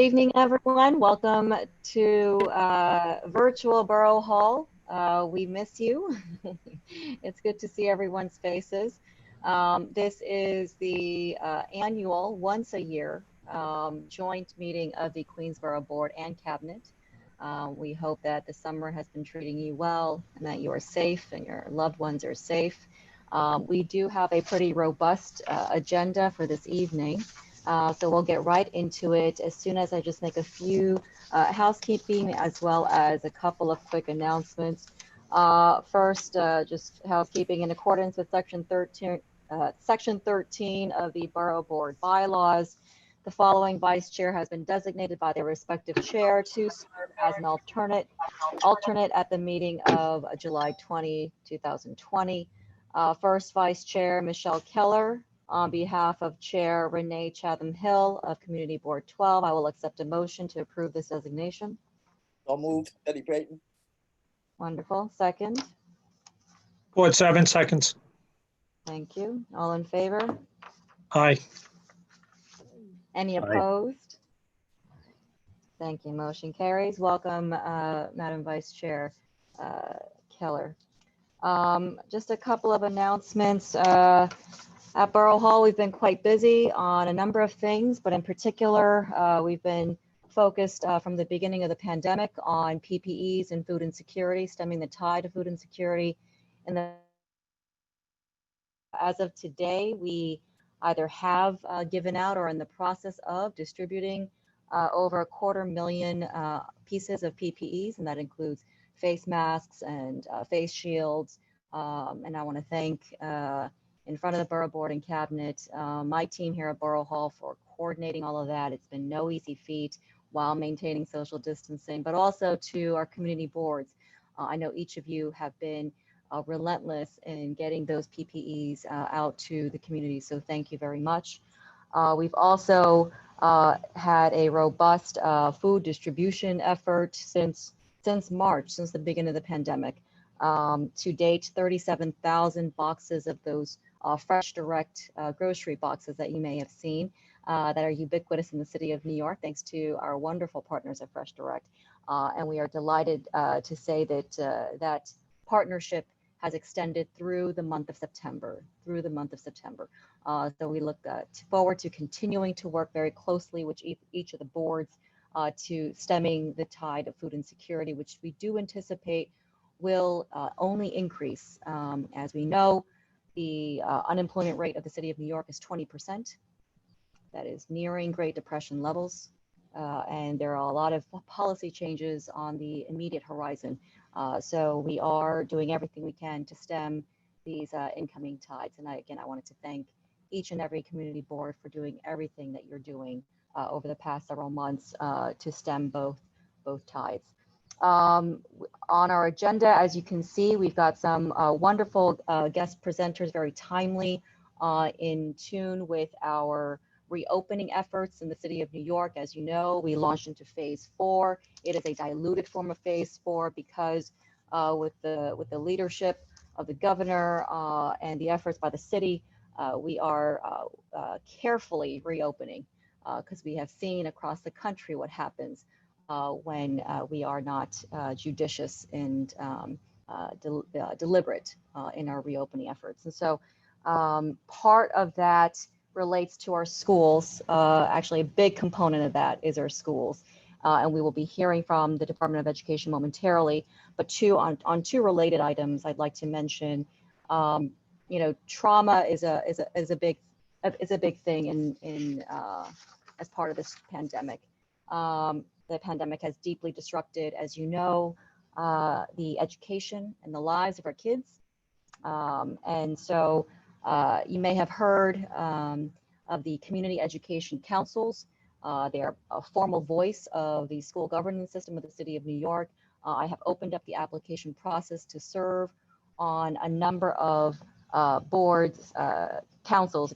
Good evening, everyone. Welcome to virtual Borough Hall. We miss you. It's good to see everyone's faces. This is the annual, once a year, joint meeting of the Queensborough Board and Cabinet. We hope that the summer has been treating you well and that you are safe and your loved ones are safe. We do have a pretty robust agenda for this evening. So we'll get right into it as soon as I just make a few housekeeping as well as a couple of quick announcements. First, just housekeeping in accordance with Section 13 of the Borough Board bylaws. The following vice chair has been designated by their respective chair to serve as an alternate at the meeting of July 20, 2020. First vice chair, Michelle Keller. On behalf of Chair Renee Chatham-Hill of Community Board 12, I will accept a motion to approve this designation. So moved, Eddie Payton. Wonderful. Second. Board 7 seconds. Thank you. All in favor? Aye. Any opposed? Thank you. Motion carries. Welcome, Madam Vice Chair Keller. Just a couple of announcements. At Borough Hall, we've been quite busy on a number of things, but in particular, we've been focused from the beginning of the pandemic on PPEs and food insecurity, stemming the tide of food insecurity. And as of today, we either have given out or are in the process of distributing over 250,000 pieces of PPEs, and that includes face masks and face shields. And I want to thank in front of the Borough Board and Cabinet, my team here at Borough Hall for coordinating all of that. It's been no easy feat while maintaining social distancing, but also to our community boards. I know each of you have been relentless in getting those PPEs out to the community, so thank you very much. We've also had a robust food distribution effort since March, since the beginning of the pandemic. To date, 37,000 boxes of those Fresh Direct grocery boxes that you may have seen that are ubiquitous in the city of New York, thanks to our wonderful partners at Fresh Direct. And we are delighted to say that that partnership has extended through the month of September, So we look forward to continuing to work very closely with each of the boards to stemming the tide of food insecurity, which we do anticipate will only increase. As we know, the unemployment rate of the city of New York is 20%. That is nearing Great Depression levels. And there are a lot of policy changes on the immediate horizon. So we are doing everything we can to stem these incoming tides. And I wanted to thank each and every community board for doing everything that you're doing over the past several months to stem both tides. On our agenda, as you can see, we've got some wonderful guest presenters, very timely, in tune with our reopening efforts in the city of New York. As you know, we launched into phase 4. It is a diluted form of phase 4 because with the leadership of the governor and the efforts by the city, we are carefully reopening because we have seen across the country what happens when we are not judicious and deliberate in our reopening efforts. And so part of that relates to our schools. Actually, a big component of that is our schools. And we will be hearing from the Department of Education momentarily. But on two related items, I'd like to mention, trauma is a big thing in as part of this pandemic. The pandemic has deeply disrupted, as you know, the education and the lives of our kids. And so you may have heard of the community education councils. They are a formal voice of the school governance system of the city of New York. I have opened up the application process to serve on a number of councils,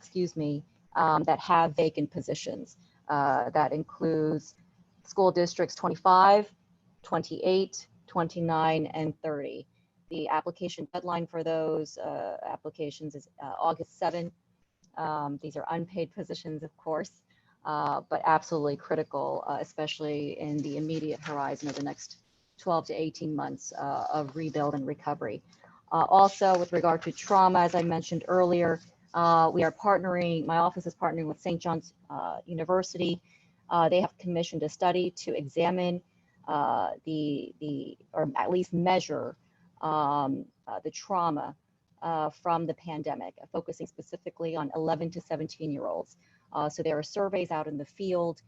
that have vacant positions. That includes school districts 25, 28, 29, and 30. The application deadline for those applications is August 7. These are unpaid positions, of course. but absolutely critical, especially in the immediate horizon of the next 12 to 18 months of rebuild and recovery. Also, with regard to trauma, as I mentioned earlier, we are partnering, my office is partnering with St. John's University. They have commissioned a study to examine or at least measure the trauma from the pandemic, focusing specifically on 11 to 17-year-olds. So there are surveys out in the field.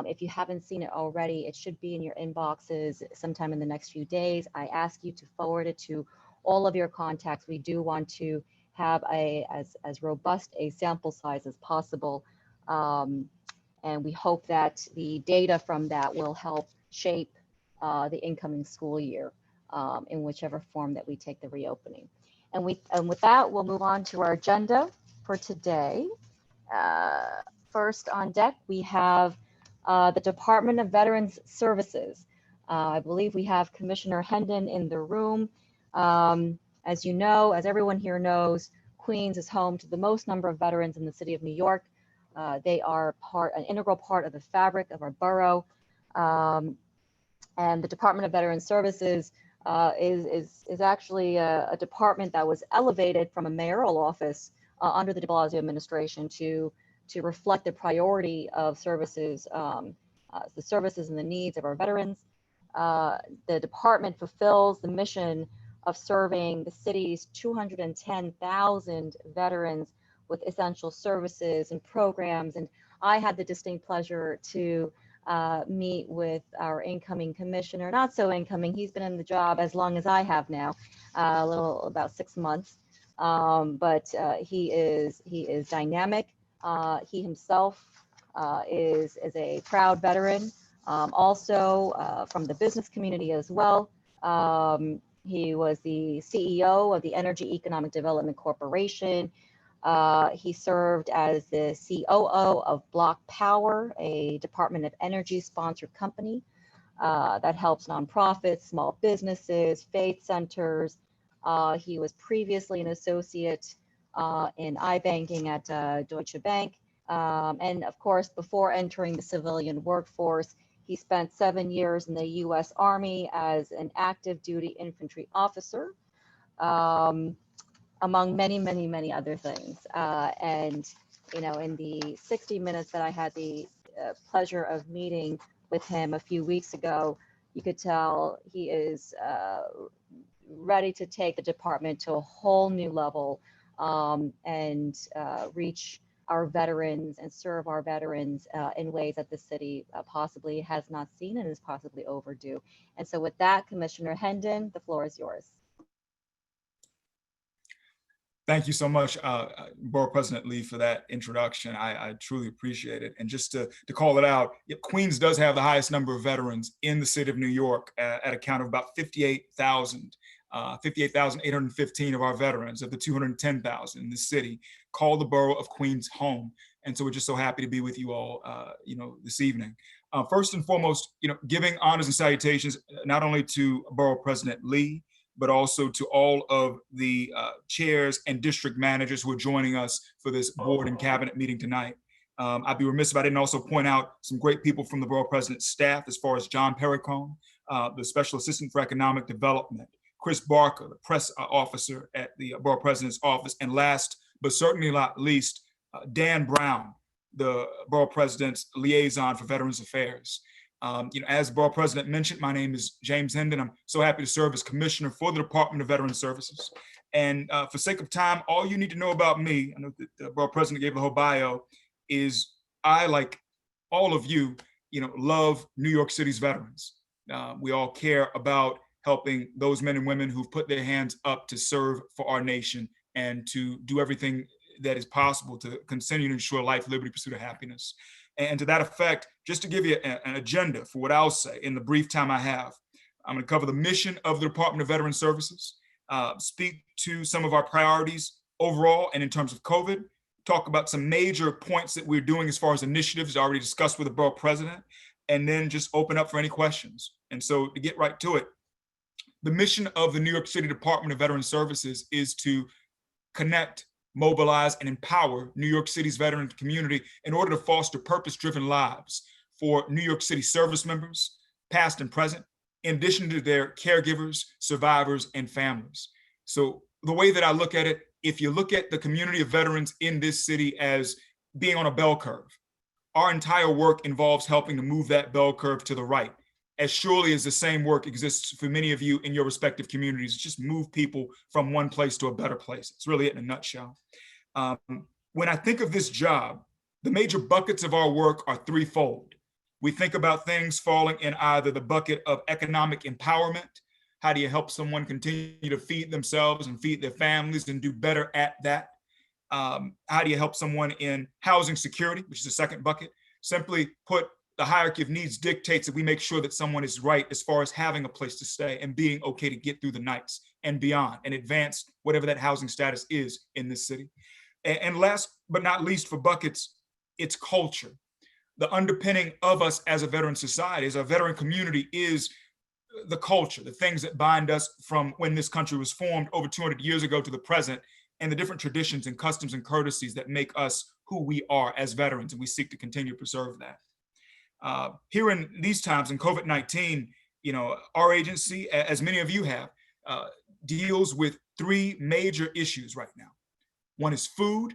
If you haven't seen it already, it should be in your inboxes sometime in the next few days. I ask you to forward it to all of your contacts. We do want to have as robust a sample size as possible. And we hope that the data from that will help shape the incoming school year in whichever form that we take the reopening. And with that, we'll move on to our agenda for today. First on deck, we have the Department of Veterans Services. I believe we have Commissioner Hendon in the room. As you know, as everyone here knows, Queens is home to the most number of veterans in the city of New York. They are an integral part of the fabric of our borough. And the Department of Veterans Services is actually a department that was elevated from a mayoral office under the de Blasio administration to reflect the priority of services, the services and the needs of our veterans. The department fulfills the mission of serving the city's 210,000 veterans with essential services and programs. And I had the distinct pleasure to meet with our incoming commissioner, not so incoming, he's been in the job as long as I have now, about 6 months. But he is dynamic. He himself is a proud veteran, also from the business community as well. He was the CEO of the Energy Economic Development Corporation. He served as the COO of Block Power, a Department of Energy sponsored company that helps nonprofits, small businesses, faith centers. He was previously an associate in iBanking at Deutsche Bank. And of course, before entering the civilian workforce, he spent 7 years in the U.S. Army as an active duty infantry officer, among many, many, many other things. And, you know, in the 60 minutes that I had the pleasure of meeting with him a few weeks ago, you could tell he is ready to take the department to a whole new level and reach our veterans and serve our veterans in ways that the city possibly has not seen and is possibly overdue. And so with that, Commissioner Hendon, the floor is yours. Thank you so much, Borough President Lee, for that introduction. I truly appreciate it. And just to call it out, Queens does have the highest number of veterans in the city of New York at a count of about 58,000. 58,815 of our veterans of the 210,000 in the city call the borough of Queens home. And so we're just so happy to be with you all, this evening. First and foremost, giving honors and salutations, not only to Borough President Lee, but also to all of the chairs and district managers who are joining us for this board and cabinet meeting tonight. I'd be remiss if I didn't also point out some great people from the Borough President's staff, as far as John Perricone, the Special Assistant for Economic Development, Chris Barker, the press officer at the Borough President's office, and last but certainly not least, Dan Brown, the Borough President's liaison for Veterans Affairs. As Borough President mentioned, my name is James Hendon. I'm so happy to serve as Commissioner for the Department of Veterans Services. And for sake of time, all you need to know about me, I know that the Borough President gave the whole bio, is I, like all of you, love New York City's veterans. We all care about helping those men and women who've put their hands up to serve for our nation and to do everything that is possible to continue to ensure life, liberty, pursuit of happiness. And to that effect, just to give you an agenda for what I'll say in the brief time I have, I'm going to cover the mission of the Department of Veterans Services, speak to some of our priorities overall and in terms of COVID, talk about some major points that we're doing as far as initiatives already discussed with the Borough President, and then just open up for any questions. And so to get right to it, the mission of the New York City Department of Veterans Services is to connect mobilize, and empower New York City's veteran community in order to foster purpose-driven lives for New York City service members, past and present, in addition to their caregivers, survivors, and families. So the way that I look at it, if you look at the community of veterans in this city as being on a bell curve, our entire work involves helping to move that bell curve to the right, as surely as the same work exists for many of you in your respective communities. Just move people from one place to a better place. It's really it in a nutshell. When I think of this job, the major buckets of our work are threefold. We think about things falling in either the bucket of economic empowerment. How do you help someone continue to feed themselves and feed their families and do better at that? How do you help someone in housing security, which is the second bucket? Simply put, the hierarchy of needs dictates that we make sure that someone is right as far as having a place to stay and being okay to get through the nights and beyond and advance whatever that housing status is in this city. And last but not least for buckets, it's culture. The underpinning of us as a veteran society, as a veteran community, is the culture, the things that bind us from when this country was formed over 200 years ago to the present, and the different traditions and customs and courtesies that make us who we are as veterans, and we seek to continue to preserve that. Here in these times in COVID-19, our agency, as many of you have, deals with three major issues right now. One is food,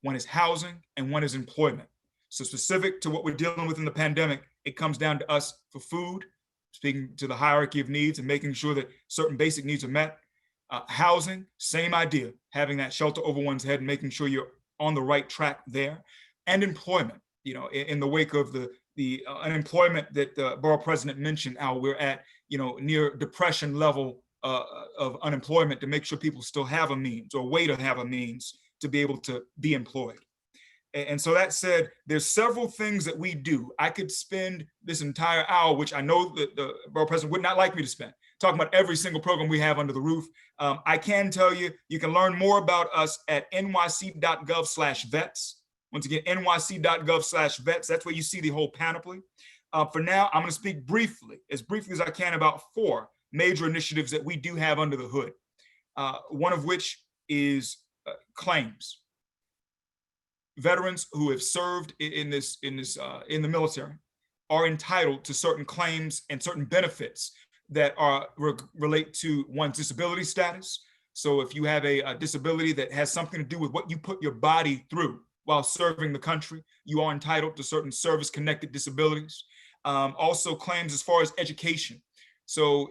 one is housing, and one is employment. So specific to what we're dealing with in the pandemic, it comes down to us for food, speaking to the hierarchy of needs and making sure that certain basic needs are met. Housing, same idea, having that shelter over one's head and making sure you're on the right track there. And employment, in the wake of the unemployment that the borough president mentioned, how we're at, near depression level of unemployment, to make sure people still have a means or a way to have a means to be able to be employed. And so that said, there's several things that we do. I could spend this entire hour, which I know that the borough president would not like me to spend, talking about every single program we have under the roof. I can tell you, you can learn more about us at nyc.gov/vets. Once again, nyc.gov/vets. That's where you see the whole panoply. For now, I'm going to speak briefly as I can, about four major initiatives that we do have under the hood. One of which is claims. Veterans who have served in the military are entitled to certain claims and certain benefits that relate to one's disability status. So if you have a disability that has something to do with what you put your body through while serving the country, you are entitled to certain service-connected disabilities. Also claims as far as education. So,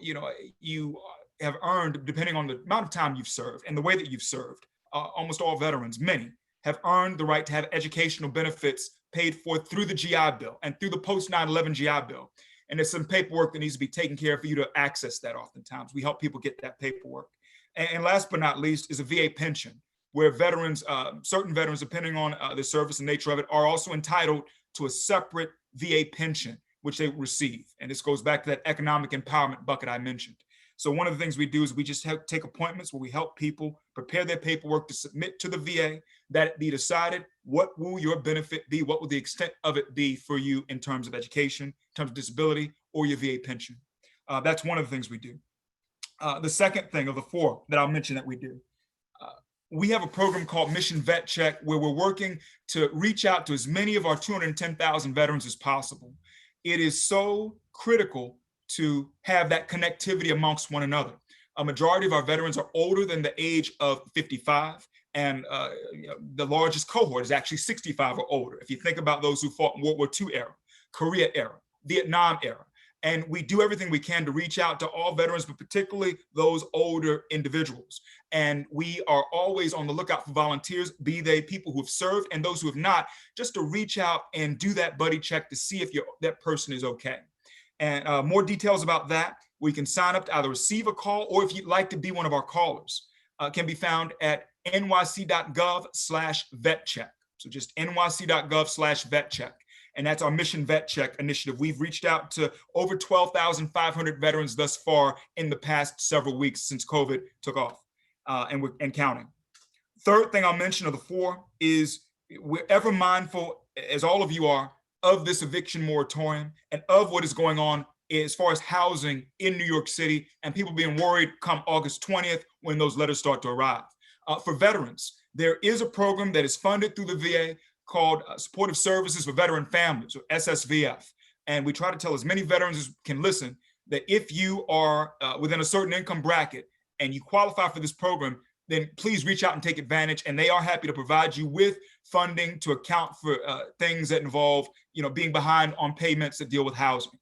you have earned, depending on the amount of time you've served and the way that you've served, almost all veterans, many, have earned the right to have educational benefits paid for through the GI Bill and through the post 9/11 GI Bill. And there's some paperwork that needs to be taken care of for you to access that oftentimes. We help people get that paperwork. And last but not least is a VA pension, where veterans, certain veterans, depending on the service and nature of it, are also entitled to a separate VA pension, which they receive. And this goes back to that economic empowerment bucket I mentioned. So one of the things we do is we just take appointments where we help people prepare their paperwork to submit to the VA, that it be decided, what will your benefit be? What will the extent of it be for you in terms of education, in terms of disability, or your VA pension? That's one of the things we do. The second thing of the four that I'll mention that we do, we have a program called Mission Vet Check, where we're working to reach out to as many of our 210,000 veterans as possible. It is so critical to have that connectivity amongst one another. A majority of our veterans are older than the age of 55, and the largest cohort is actually 65 or older. If you think about those who fought in World War II era, Korea era, Vietnam era, and we do everything we can to reach out to all veterans, but particularly those older individuals. And we are always on the lookout for volunteers, be they people who have served and those who have not, just to reach out and do that buddy check to see if that person is okay. And more details about that, we can sign up to either receive a call, or if you'd like to be one of our callers, can be found at nyc.gov/vetcheck. So just nyc.gov/vetcheck. And that's our Mission Vet Check initiative. We've reached out to over 12,500 veterans thus far in the past several weeks since COVID took off, and counting. Third thing I'll mention of the four is we're ever mindful, as all of you are, of this eviction moratorium and of what is going on as far as housing in New York City, and people being worried come August 20th when those letters start to arrive. For veterans, There is a program that is funded through the VA called Supportive Services for Veteran Families, or SSVF. And we try to tell as many veterans as can listen that if you are within a certain income bracket and you qualify for this program, then please reach out and take advantage. And they are happy to provide you with funding to account for things that involve, being behind on payments that deal with housing.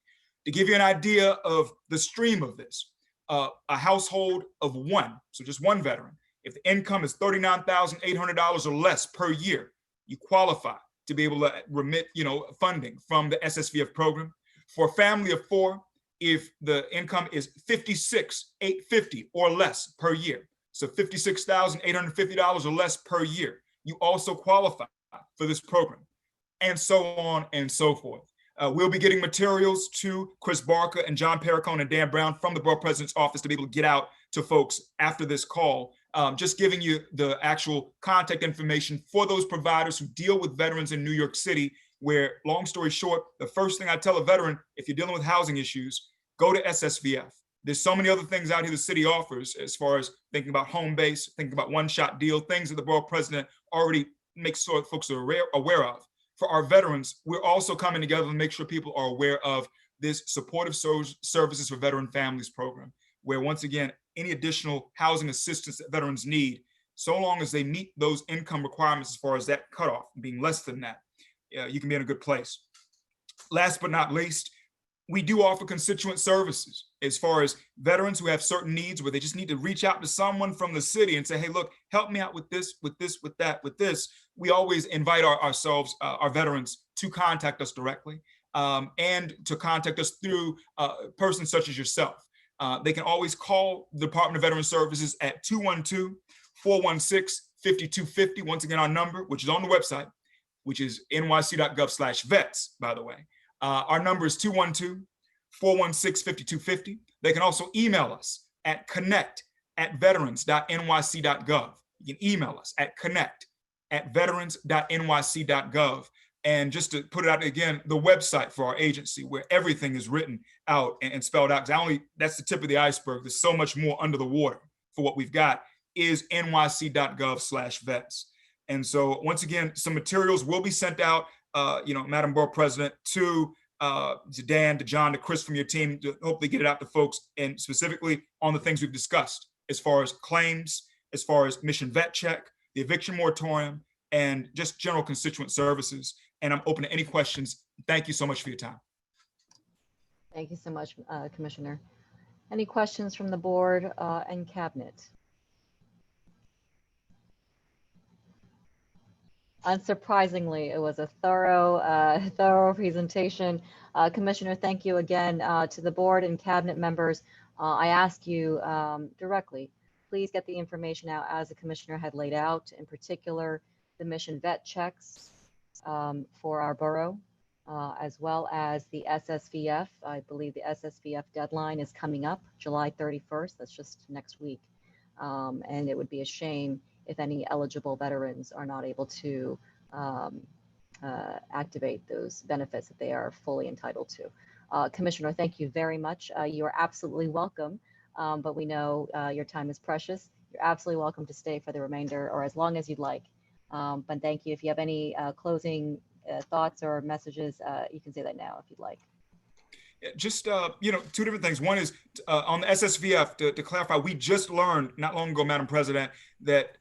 To give you an idea of the stream of this, a household of one, so just one veteran, if the income is $39,800 or less per year, you qualify to be able to remit, funding from the SSVF program. For a family of four, if the income is $56,850 or less per year, so $56,850 or less per year, you also qualify for this program, and so on and so forth. We'll be getting materials to Chris Barker and John Perricone and Dan Brown from the Borough President's office to be able to get out to folks after this call, just giving you the actual contact information for those providers who deal with veterans in New York City, where, long story short, the first thing I tell a veteran, if you're dealing with housing issues, go to SSVF. There's so many other things out here the city offers as far as thinking about home base, thinking about one-shot deal, things that the Borough President already makes sure folks are aware of. For our veterans, we're also coming together to make sure people are aware of this Supportive Services for Veteran Families program, where, once again, any additional housing assistance that veterans need, so long as they meet those income requirements as far as that cutoff, being less than that, you can be in a good place. Last but not least, we do offer constituent services as far as veterans who have certain needs where they just need to reach out to someone from the city and say, hey, look, help me out with this, with this, with that, with this. We always invite our veterans to contact us directly and to contact us through persons such as yourself. They can always call the Department of Veteran Services at 212-416-5250. Once again, our number, which is on the website, which is nyc.gov/vets, by the way. Our number is 212-416-5250. They can also email us at connect@veterans.nyc.gov. You can email us at connect@veterans.nyc.gov. And just to put it out again, the website for our agency, where everything is written out and spelled out, because that's the tip of the iceberg. There's so much more under the water for what we've got, is nyc.gov/vets. And so, once again, some materials will be sent out, Madam Borough President, to Dan, to John, to Chris from your team, to hopefully get it out to folks, and specifically on the things we've discussed, as far as claims, as far as mission vet check, the eviction moratorium, and just general constituent services. And I'm open to any questions. Thank you so much for your time. Thank you so much, Commissioner. Any questions from the board and cabinet? Unsurprisingly, it was a thorough presentation. Commissioner, thank you again to the board and cabinet members. I ask you directly, please get the information out as the commissioner had laid out, in particular, the mission vet checks for our borough, as well as the SSVF. I believe the SSVF deadline is coming up July 31st. That's just next week. And it would be a shame if any eligible veterans are not able to activate those benefits that they are fully entitled to. Commissioner, thank you very much. You are absolutely welcome, but we know your time is precious. You're absolutely welcome to stay for the remainder or as long as you'd like. But thank you. If you have any closing thoughts or messages, you can say that now if you'd like. Just, two different things. One is on the SSVF, to clarify, we just learned not long ago, Madam President, that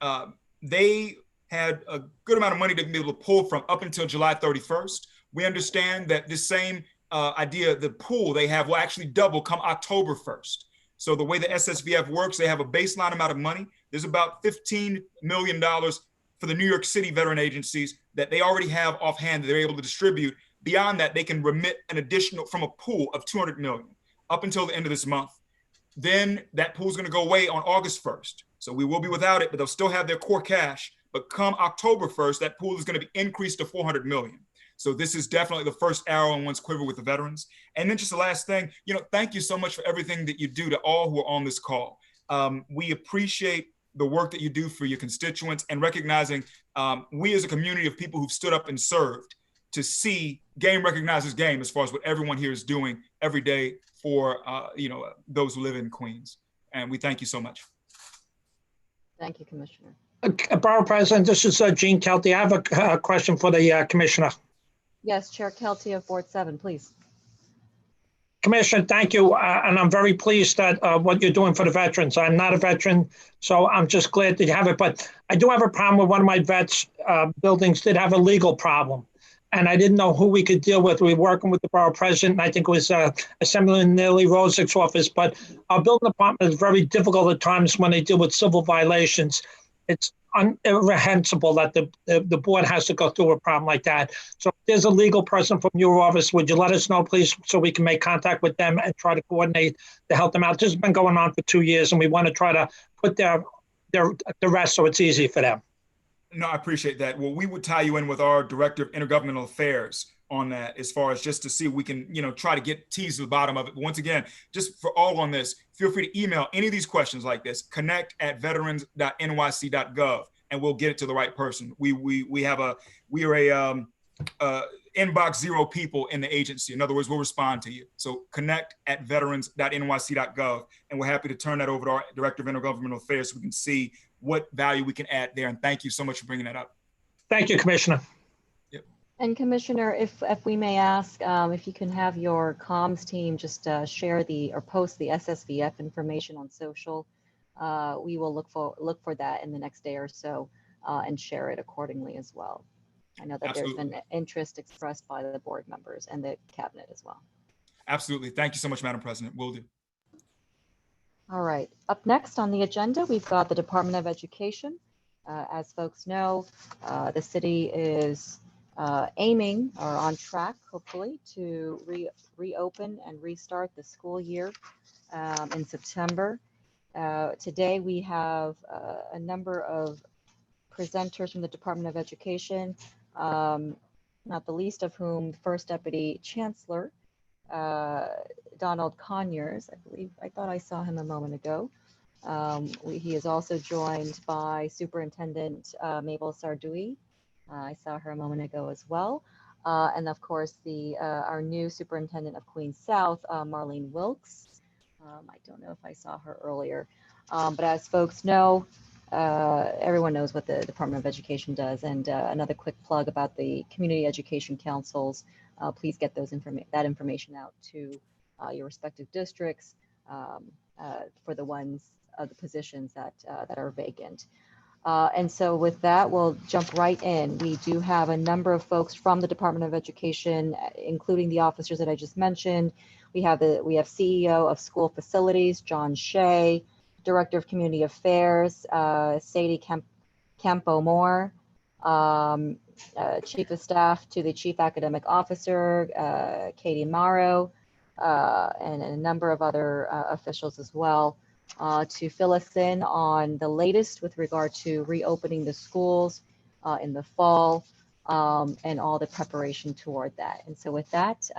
they had a good amount of money to be able to pull from up until July 31st. We understand that this same idea, the pool they have will actually double come October 1st. So the way the SSVF works, they have a baseline amount of money. There's about $15 million for the New York City veteran agencies that they already have offhand that they're able to distribute. Beyond that, they can remit an additional from a pool of $200 million up until the end of this month. Then that pool is going to go away on August 1st. So we will be without it, but they'll still have their core cash. But come October 1st, that pool is going to be increased to $400 million. So this is definitely the first arrow in one's quiver with the veterans. And then just the last thing, thank you so much for everything that you do to all who are on this call. We appreciate the work that you do for your constituents and recognizing we as a community of people who've stood up and served to see game recognizes game as far as what everyone here is doing every day for those who live in Queens. And we thank you so much. Thank you, Commissioner. Borough President, this is Gene Kelty. I have a question for the Commissioner. Yes, Chair Kelty of Board 7, please. Commissioner, thank you, and I'm very pleased that what you're doing for the veterans. I'm not a veteran, so I'm just glad that you have it. But I do have a problem with one of my vets buildings did have a legal problem, and I didn't know who we could deal with. We were working with the Borough President, and I think it was Assemblyman Neely Rosick's office. But our building department is very difficult at times when they deal with civil violations. It's incomprehensible that the board has to go through a problem like that. So if there's a legal person from your office, would you let us know, please, so we can make contact with them and try to coordinate to help them out? This has been going on for 2 years, and we want to try to put the rest so it's easy for them. No, I appreciate that. Well, we would tie you in with our Director of Intergovernmental Affairs on that, as far as just to see if we can, try to get teased to the bottom of it. But once again, just for all on this, feel free to email any of these questions like this, connect@veterans.nyc.gov, and we'll get it to the right person. We are inbox zero people in the agency. In other words, we'll respond to you. So connect@veterans.nyc.gov, and we're happy to turn that over to our Director of Intergovernmental Affairs so we can see what value we can add there. And thank you so much for bringing that up. Thank you, Commissioner. And Commissioner, if we may ask, if you can have your comms team just share or post the SSVF information on social, we will look for that in the next day or so and share it accordingly as well. I know that Absolutely. There's been interest expressed by the board members and the cabinet as well. Absolutely. Thank you so much, Madam President. Will do. All right. Up next on the agenda, we've got the Department of Education. As folks know, the city is aiming or on track, hopefully, to reopen and restart the school year in September. Today, we have a number of presenters from the Department of Education, not the least of whom First Deputy Chancellor Donald Conyers, I thought I saw him a moment ago. He is also joined by Superintendent Mabel Sardoui. I saw her a moment ago as well. And of course, our new Superintendent of Queens South, Marlene Wilkes. I don't know if I saw her earlier, but as folks know, everyone knows what the Department of Education does. And another quick plug about the community education councils. Please get that information out to your respective districts for the positions that are vacant. And so with that, we'll jump right in. We do have a number of folks from the Department of Education, including the officers that I just mentioned. We have CEO of School Facilities, John Shea, Director of Community Affairs, Sadie Campo-Moore, Chief of Staff to the Chief Academic Officer, Katie Morrow, and a number of other officials as well, to fill us in on the latest with regard to reopening the schools in the fall and all the preparation toward that. And so with that,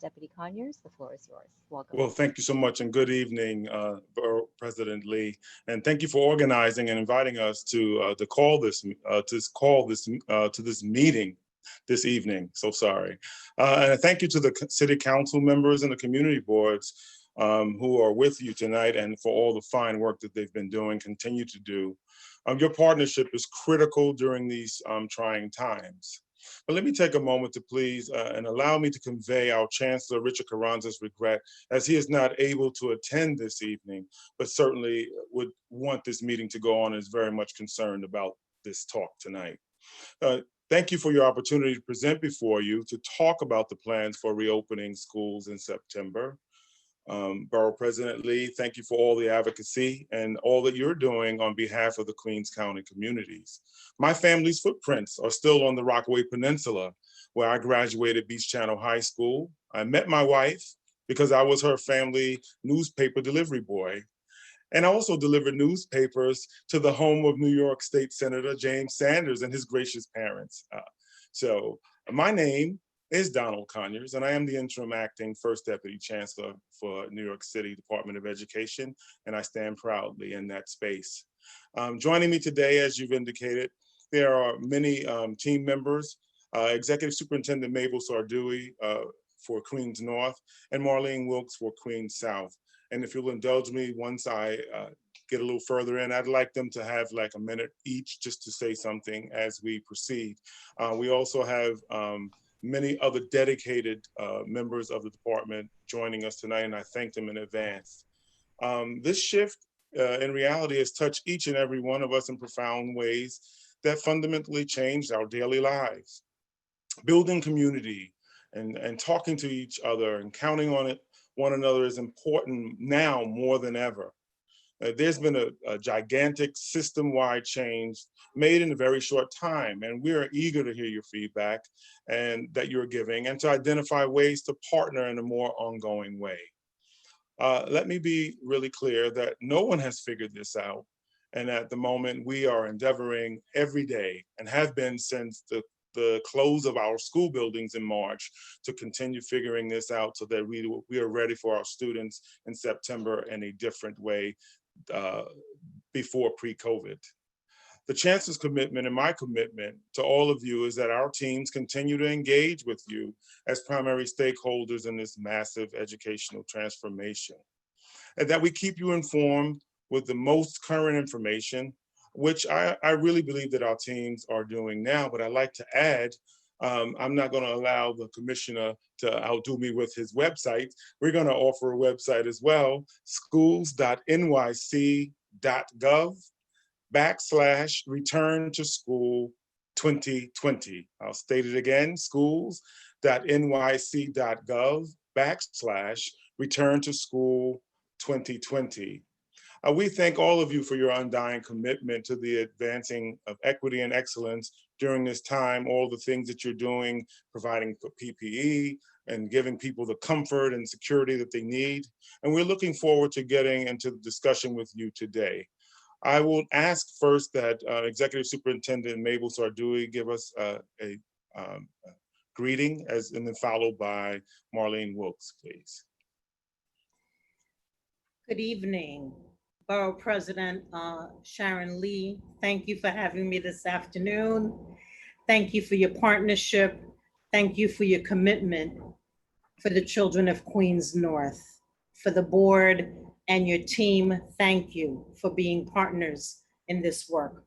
Deputy Conyers, the floor is yours. Welcome. Well, thank you so much, and good evening, Borough President Lee, and thank you for organizing and inviting us to call this meeting this evening. So sorry, and thank you to the City Council members and the community boards who are with you tonight, and for all the fine work that they've been doing, continue to do. Your partnership is critical during these trying times. But let me take a moment to please and allow me to convey our Chancellor Richard Carranza's regret, as he is not able to attend this evening, but certainly would want this meeting to go on and is very much concerned about this talk tonight. Thank you for your opportunity to present before you to talk about the plans for reopening schools in September. Borough President Lee, thank you for all the advocacy and all that you're doing on behalf of the Queens County communities. My family's footprints are still on the Rockaway Peninsula, where I graduated Beach Channel High School. I met my wife because I was her family newspaper delivery boy. And I also delivered newspapers to the home of New York State Senator James Sanders and his gracious parents. So my name is Donald Conyers, and I am the interim acting First Deputy Chancellor for New York City Department of Education, and I stand proudly in that space. Joining me today, as you've indicated, there are many team members, Executive Superintendent Mabel Sardoui for Queens North, and Marlene Wilkes for Queens South. And if you'll indulge me, once I get a little further in, I'd like them to have like a minute each just to say something as we proceed. We also have many other dedicated members of the department joining us tonight, and I thank them in advance. This shift in reality has touched each and every one of us in profound ways that fundamentally changed our daily lives. Building community and talking to each other and counting on one another is important now more than ever. There's been a gigantic system-wide change made in a very short time, and we are eager to hear your feedback and that you're giving and to identify ways to partner in a more ongoing way. Let me be really clear that no one has figured this out. And at the moment, we are endeavoring every day and have been since the close of our school buildings in March to continue figuring this out so that we are ready for our students in September in a different way before pre-COVID. The Chancellor's commitment and my commitment to all of you is that our teams continue to engage with you as primary stakeholders in this massive educational transformation, and that we keep you informed with the most current information, which I really believe that our teams are doing now. But I'd like to add, I'm not going to allow the commissioner to outdo me with his website. We're going to offer a website as well, schools.nyc.gov/return to school 2020. I'll state it again, schools.nyc.gov/return to school 2020. We thank all of you for your undying commitment to the advancing of equity and excellence during this time, all the things that you're doing, providing for PPE and giving people the comfort and security that they need. And we're looking forward to getting into the discussion with you today. I will ask first that Executive Superintendent Mabel Sardui give us a greeting, and then followed by Marlene Wilkes, please. Good evening, Borough President Sharon Lee. Thank you for having me this afternoon. Thank you for your partnership. Thank you for your commitment for the children of Queens North. For the board and your team, thank you for being partners in this work.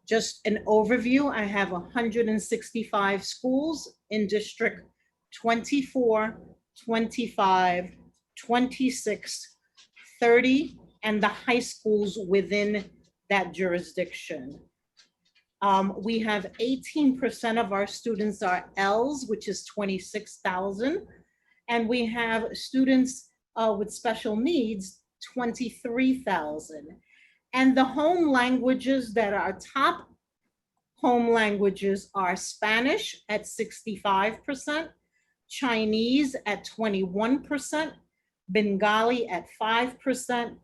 Just an overview, I have 165 schools in District 24, 25, 26, 30, and the high schools within that jurisdiction. We have 18% of our students are L's, which is 26,000. And we have students with special needs, 23,000. And the home languages that are top home languages are Spanish at 65%, Chinese at 21%, Bengali at 5%,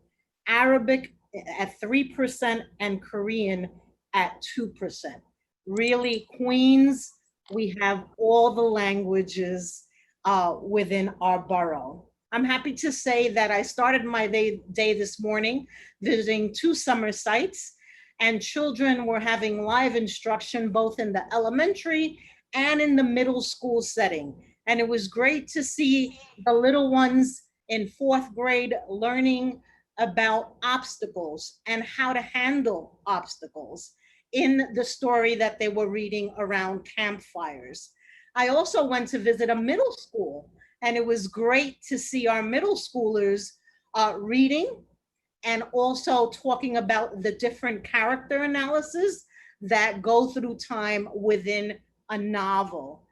Arabic at 3%, and Korean at 2%. Really, Queens, we have all the languages within our borough. I'm happy to say that I started my day this morning visiting 2 summer sites, and children were having live instruction both in the elementary and in the middle school setting. And it was great to see the little ones in 4th grade learning about obstacles and how to handle obstacles in the story that they were reading around campfires. I also went to visit a middle school, and it was great to see our middle schoolers reading and also talking about the different character analysis that go through time within a novel.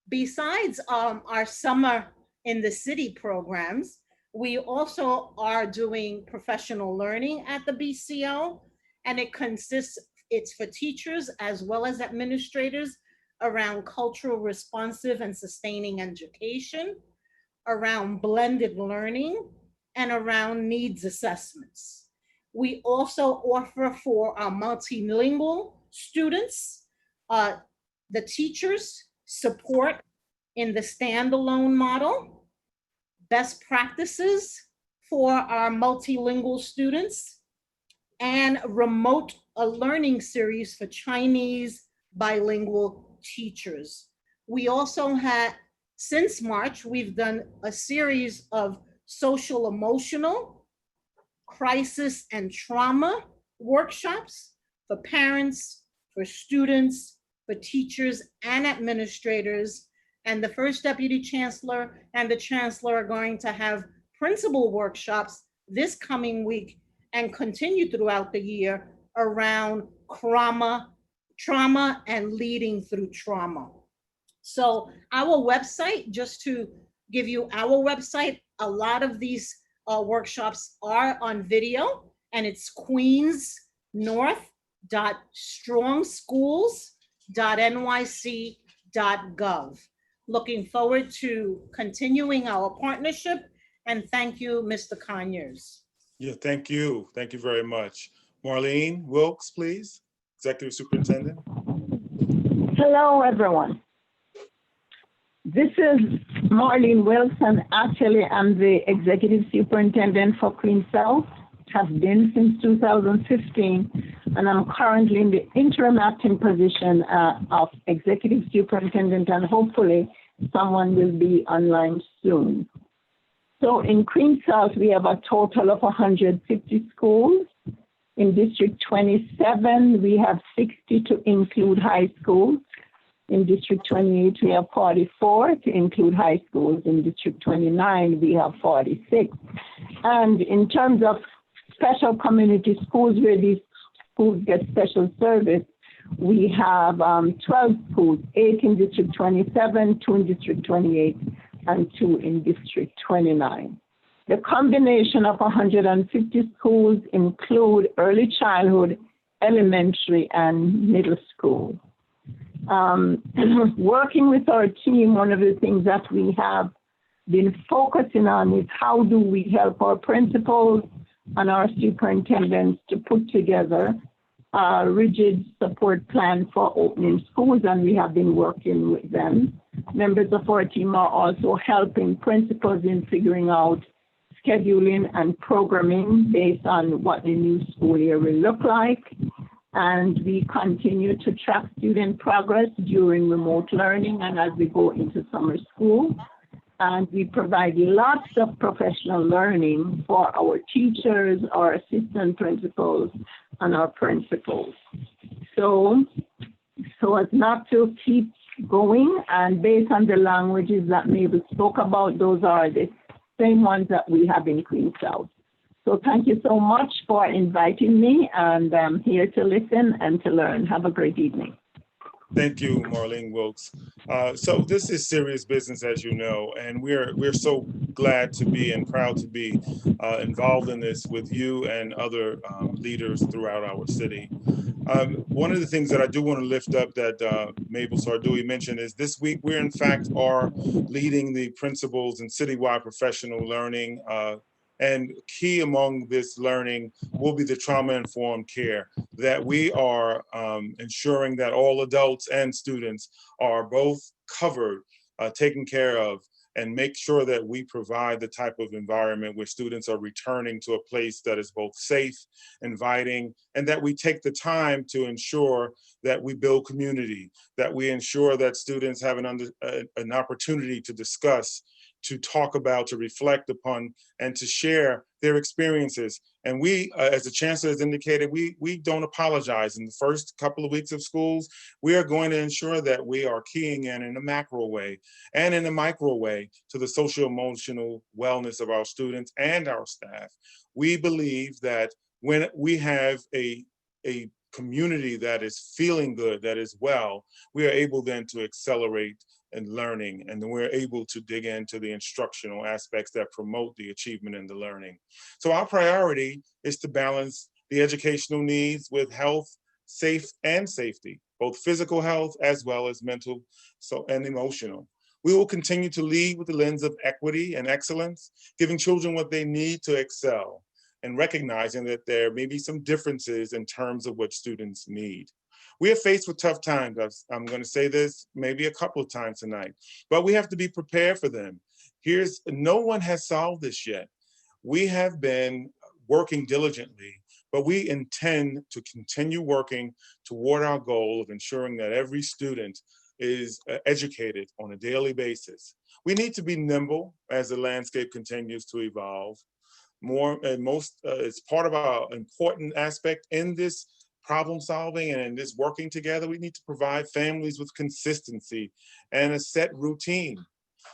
Besides our summer in the city programs, we also are doing professional learning at the BCO, and it's for teachers as well as administrators around cultural responsive and sustaining education, around blended learning, and around needs assessments. We also offer for our multilingual students, the teachers support in the standalone model, best practices for our multilingual students, and remote learning series for Chinese bilingual teachers. We also had, since March, we've done a series of social emotional, crisis and trauma workshops for parents, for students, for teachers and administrators. And the first Deputy Chancellor and the Chancellor are going to have principal workshops this coming week and continue throughout the year around trauma and leading through trauma. So our website, just to give you our website, a lot of these workshops are on video, and it's queensnorth.strongschools.nyc.gov. Looking forward to continuing our partnership, and thank you, Mr. Conyers. Yeah, thank you. Thank you very much. Marlene Wilkes, please. Executive Superintendent. Hello, everyone. This is Marlene Wilkes, and actually I'm the Executive Superintendent for Queens South, have been since 2015, and I'm currently in the interim acting position of Executive Superintendent, and hopefully someone will be online soon. So in Queens South, we have a total of 150 schools. In District 27, we have 60 to include high schools. In District 28, we have 44 to include high schools. In District 29, we have 46. And in terms of special community schools, where these schools get special service, we have 12 schools, 8 in District 27, 2 in District 28, and 2 in District 29. The combination of 150 schools include early childhood, elementary, and middle school. Working with our team, one of the things that we have been focusing on is how do we help our principals and our superintendents to put together a rigid support plan for opening schools, and we have been working with them. Members of our team are also helping principals in figuring out scheduling and programming based on what the new school year will look like. And we continue to track student progress during remote learning and as we go into summer school. And we provide lots of professional learning for our teachers, our assistant principals, and our principals. So as not to keep going, and based on the languages that Mabel spoke about, those are the same ones that we have in Queens South. So thank you so much for inviting me, and I'm here to listen and to learn. Have a great evening. Thank you, Marlene Wilkes. So this is serious business, as you know, and we're so glad to be and proud to be involved in this with you and other leaders throughout our city. One of the things that I do want to lift up that Mabel Sardui mentioned is this week we in fact are leading the principals in citywide professional learning. And key among this learning will be the trauma-informed care, that we are ensuring that all adults and students are both covered, taken care of, and make sure that we provide the type of environment where students are returning to a place that is both safe, inviting, and that we take the time to ensure that we build community, that we ensure that students have an opportunity to discuss, to talk about, to reflect upon, and to share their experiences. And we, as the Chancellor has indicated, we don't apologize. In the first couple of weeks of schools, we are going to ensure that we are keying in a macro way and in a micro way to the social emotional wellness of our students and our staff. We believe that when we have a community that is feeling good, that is well, we are able then to accelerate and learning, and then we're able to dig into the instructional aspects that promote the achievement and the learning. So our priority is to balance the educational needs with health, safety, both physical health as well as mental and emotional. We will continue to lead with the lens of equity and excellence, giving children what they need to excel, and recognizing that there may be some differences in terms of what students need. We are faced with tough times. I'm going to say this maybe a couple of times tonight, but we have to be prepared for them. No one has solved this yet. We have been working diligently, but we intend to continue working toward our goal of ensuring that every student is educated on a daily basis. We need to be nimble as the landscape continues to evolve. It's part of our important aspect in this problem solving and in this working together. We need to provide families with consistency and a set routine.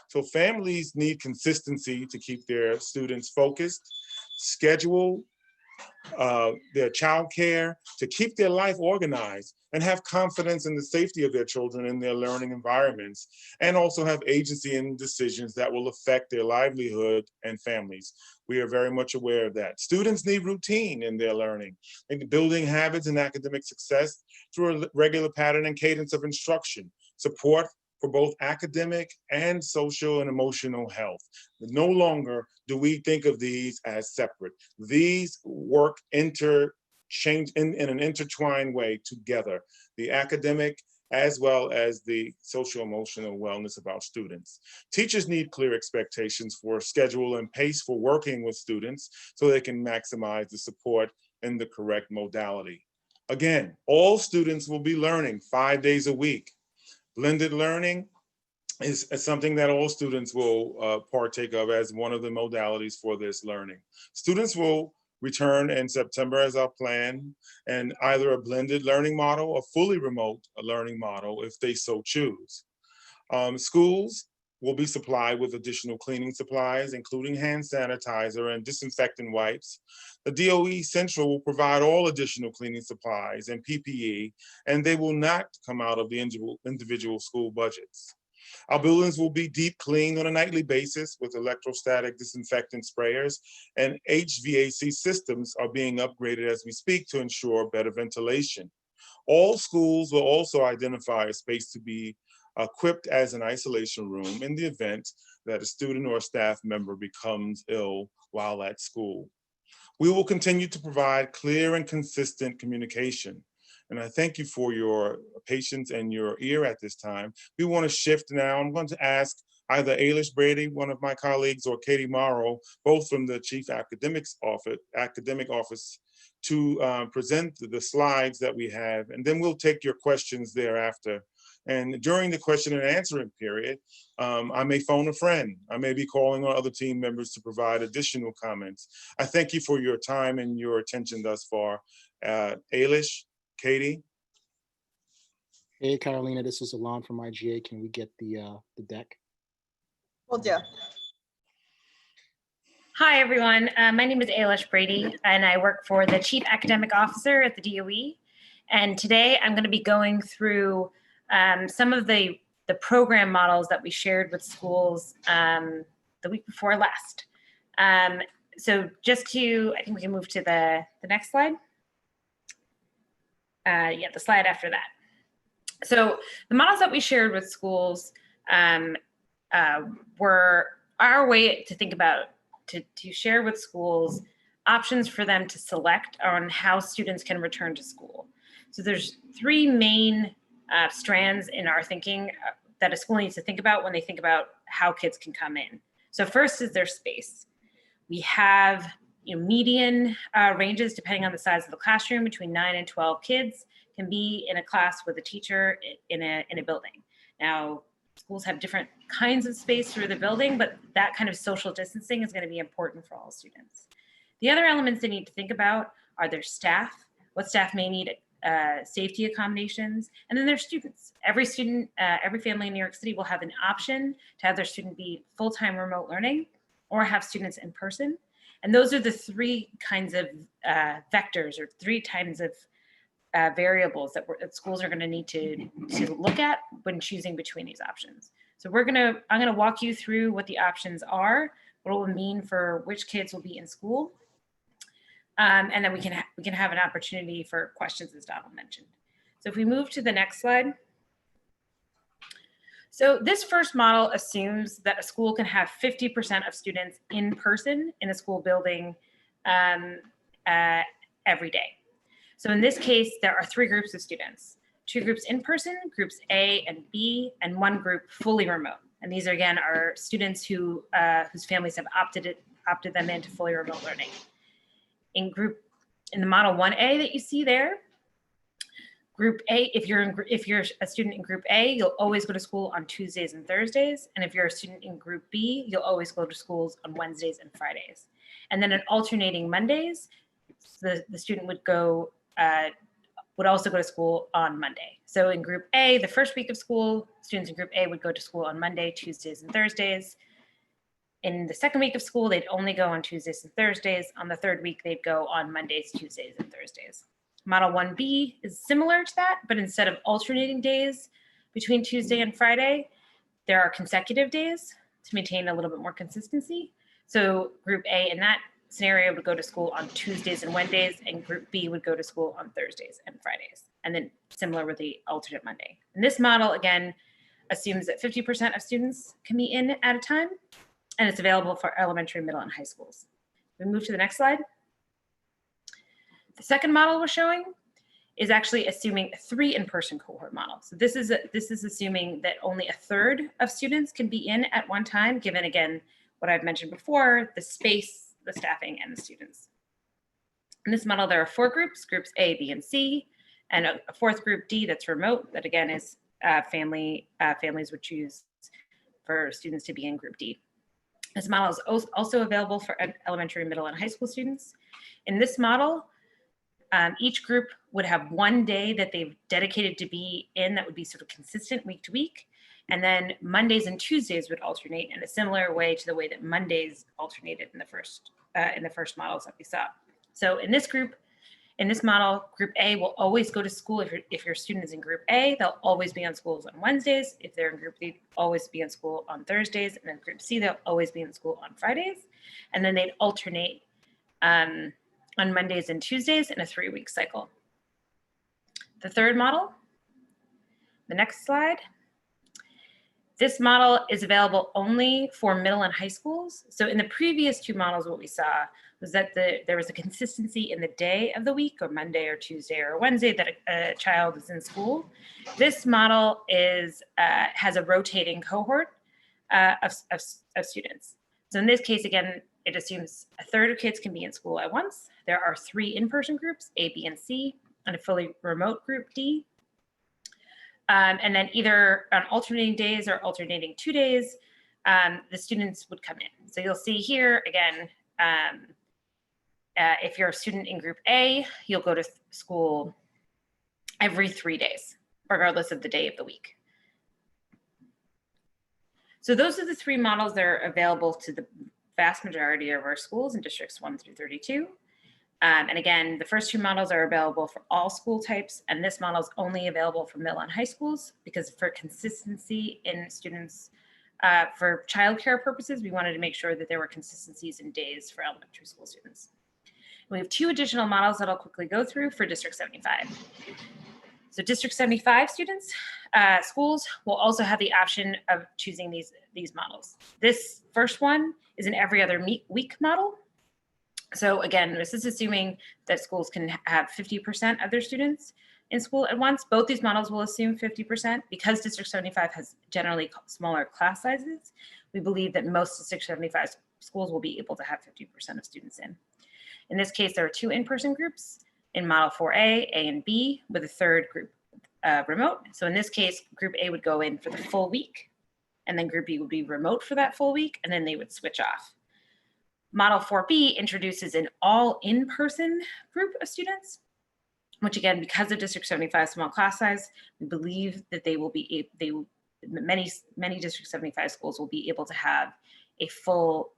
So families need consistency to keep their students focused, schedule their childcare, to keep their life organized, and have confidence in the safety of their children in their learning environments, and also have agency in decisions that will affect their livelihood and families. We are very much aware of that. Students need routine in their learning, and building habits and academic success through a regular pattern and cadence of instruction, support for both academic and social and emotional health. No longer do we think of these as separate. These work in an intertwined way together, the academic as well as the social emotional wellness of our students. Teachers need clear expectations for schedule and pace for working with students so they can maximize the support in the correct modality. Again, all students will be learning 5 days a week. Blended learning is something that all students will partake of as one of the modalities for this learning. Students will return in September as our plan, and either a blended learning model or fully remote learning model if they so choose. Schools will be supplied with additional cleaning supplies, including hand sanitizer and disinfectant wipes. The DOE Central will provide all additional cleaning supplies and PPE, and they will not come out of the individual school budgets. Our buildings will be deep cleaned on a nightly basis with electrostatic disinfectant sprayers, and HVAC systems are being upgraded as we speak to ensure better ventilation. All schools will also identify a space to be equipped as an isolation room in the event that a student or a staff member becomes ill while at school. We will continue to provide clear and consistent communication. And I thank you for your patience and your ear at this time. We want to shift now. I'm going to ask either Ailish Brady, one of my colleagues, or Katie Morrow, both from the Chief Academic Office, to present the slides that we have, and then we'll take your questions thereafter. And during the question and answering period, I may phone a friend. I may be calling on other team members to provide additional comments. I thank you for your time and your attention thus far. Ailish, Katie. Hey, Carolina, this is Alon from IGA. Can we get the deck? Will do. Hi, everyone. My name is Ailish Brady, and I work for the Chief Academic Officer at the DOE. And today I'm going to be going through some of the program models that we shared with schools the week before last. So just to, I think we can move to the next slide. Yeah, the slide after that. So the models that we shared with schools were our way to think about, to share with schools options for them to select on how students can return to school. So there's three main strands in our thinking that a school needs to think about when they think about how kids can come in. So first is their space. We have median ranges depending on the size of the classroom, between 9 and 12 kids can be in a class with a teacher in a building. Now, schools have different kinds of space through the building, but that kind of social distancing is going to be important for all students. The other elements they need to think about are their staff, what staff may need safety accommodations, and then their students. Every student, every family in New York City will have an option to have their student be full-time remote learning or have students in person. And those are the three kinds of vectors, or three kinds of variables that schools are going to need to look at when choosing between these options. So I'm going to walk you through what the options are, what it will mean for which kids will be in school, and then we can have an opportunity for questions, as Donald mentioned. So if we move to the next slide. So this first model assumes that a school can have 50% of students in person in a school building every day. So in this case, there are three groups of students: 2 groups in person, groups A and B, and 1 group fully remote. And these, again, are students who whose families have opted them into fully remote learning. In the model 1A that you see there, Group A, if you're a student in Group A, you'll always go to school on Tuesdays and Thursdays. And if you're a student in Group B, you'll always go to schools on Wednesdays and Fridays. And then on alternating Mondays, the student would also go to school on Monday. So in Group A, the first week of school, students in Group A would go to school on Monday, Tuesdays, and Thursdays. In the second week of school, they'd only go on Tuesdays and Thursdays. On the third week, they'd go on Mondays, Tuesdays, and Thursdays. Model 1B is similar to that, but instead of alternating days between Tuesday and Friday, there are consecutive days to maintain a little bit more consistency. So Group A in that scenario would go to school on Tuesdays and Wednesdays, and Group B would go to school on Thursdays and Fridays, and then similar with the alternate Monday. And this model, again, assumes that 50% of students can be in at a time, and it's available for elementary, middle, and high schools. We move to the next slide. The second model we're showing is actually assuming a 3 in-person cohort model. So this is assuming that only a third of students can be in at one time, given, again, what I've mentioned before, the space, the staffing, and the students. In this model, there are 4 groups, groups A, B, and C, and a 4th group, D, that's remote, that again is families would choose for students to be in group D. This model is also available for elementary, middle, and high school students. In this model, each group would have one day that they've dedicated to be in that would be sort of consistent week to week. And then Mondays and Tuesdays would alternate in a similar way to the way that Mondays alternated in the first models that we saw. So in this model, Group A will always go to school. If your student is in Group A, they'll always be on schools on Wednesdays. If they're in Group B, they'll always be in school on Thursdays. And then Group C, they'll always be in school on Fridays. And then they'd alternate on Mondays and Tuesdays in a 3-week cycle. The third model, the next slide. This model is available only for middle and high schools. So in the previous 2 models, what we saw was that there was a consistency in the day of the week, or Monday or Tuesday or Wednesday, that a child is in school. This model has a rotating cohort of students. So in this case, again, it assumes a third of kids can be in school at once. There are 3 in-person groups, A, B, and C, and a fully remote group, D. And then either on alternating days or alternating 2 days, the students would come in. So you'll see here, again, if you're a student in Group A, you'll go to school every 3 days, regardless of the day of the week. So those are the 3 models that are available to the vast majority of our schools in districts 1 through 32. And again, the first 2 models are available for all school types, and this model is only available for middle and high schools because for consistency in students, for childcare purposes, we wanted to make sure that there were consistencies in days for elementary school students. We have 2 additional models that I'll quickly go through for District 75. So District 75 students, schools will also have the option of choosing these models. This first one is an every other week model. So again, this is assuming that schools can have 50% of their students in school at once. Both these models will assume 50%. Because District 75 has generally smaller class sizes, we believe that most District 75 schools will be able to have 50% of students in. In this case, there are 2 in-person groups in Model 4A, A and B, with a 3rd group remote. So in this case, Group A would go in for the full week, and then Group B would be remote for that full week, and then they would switch off. Model 4B introduces an all in-person group of students, which again, because of District 75 small class size, we believe that many District 75 schools will be able to have a full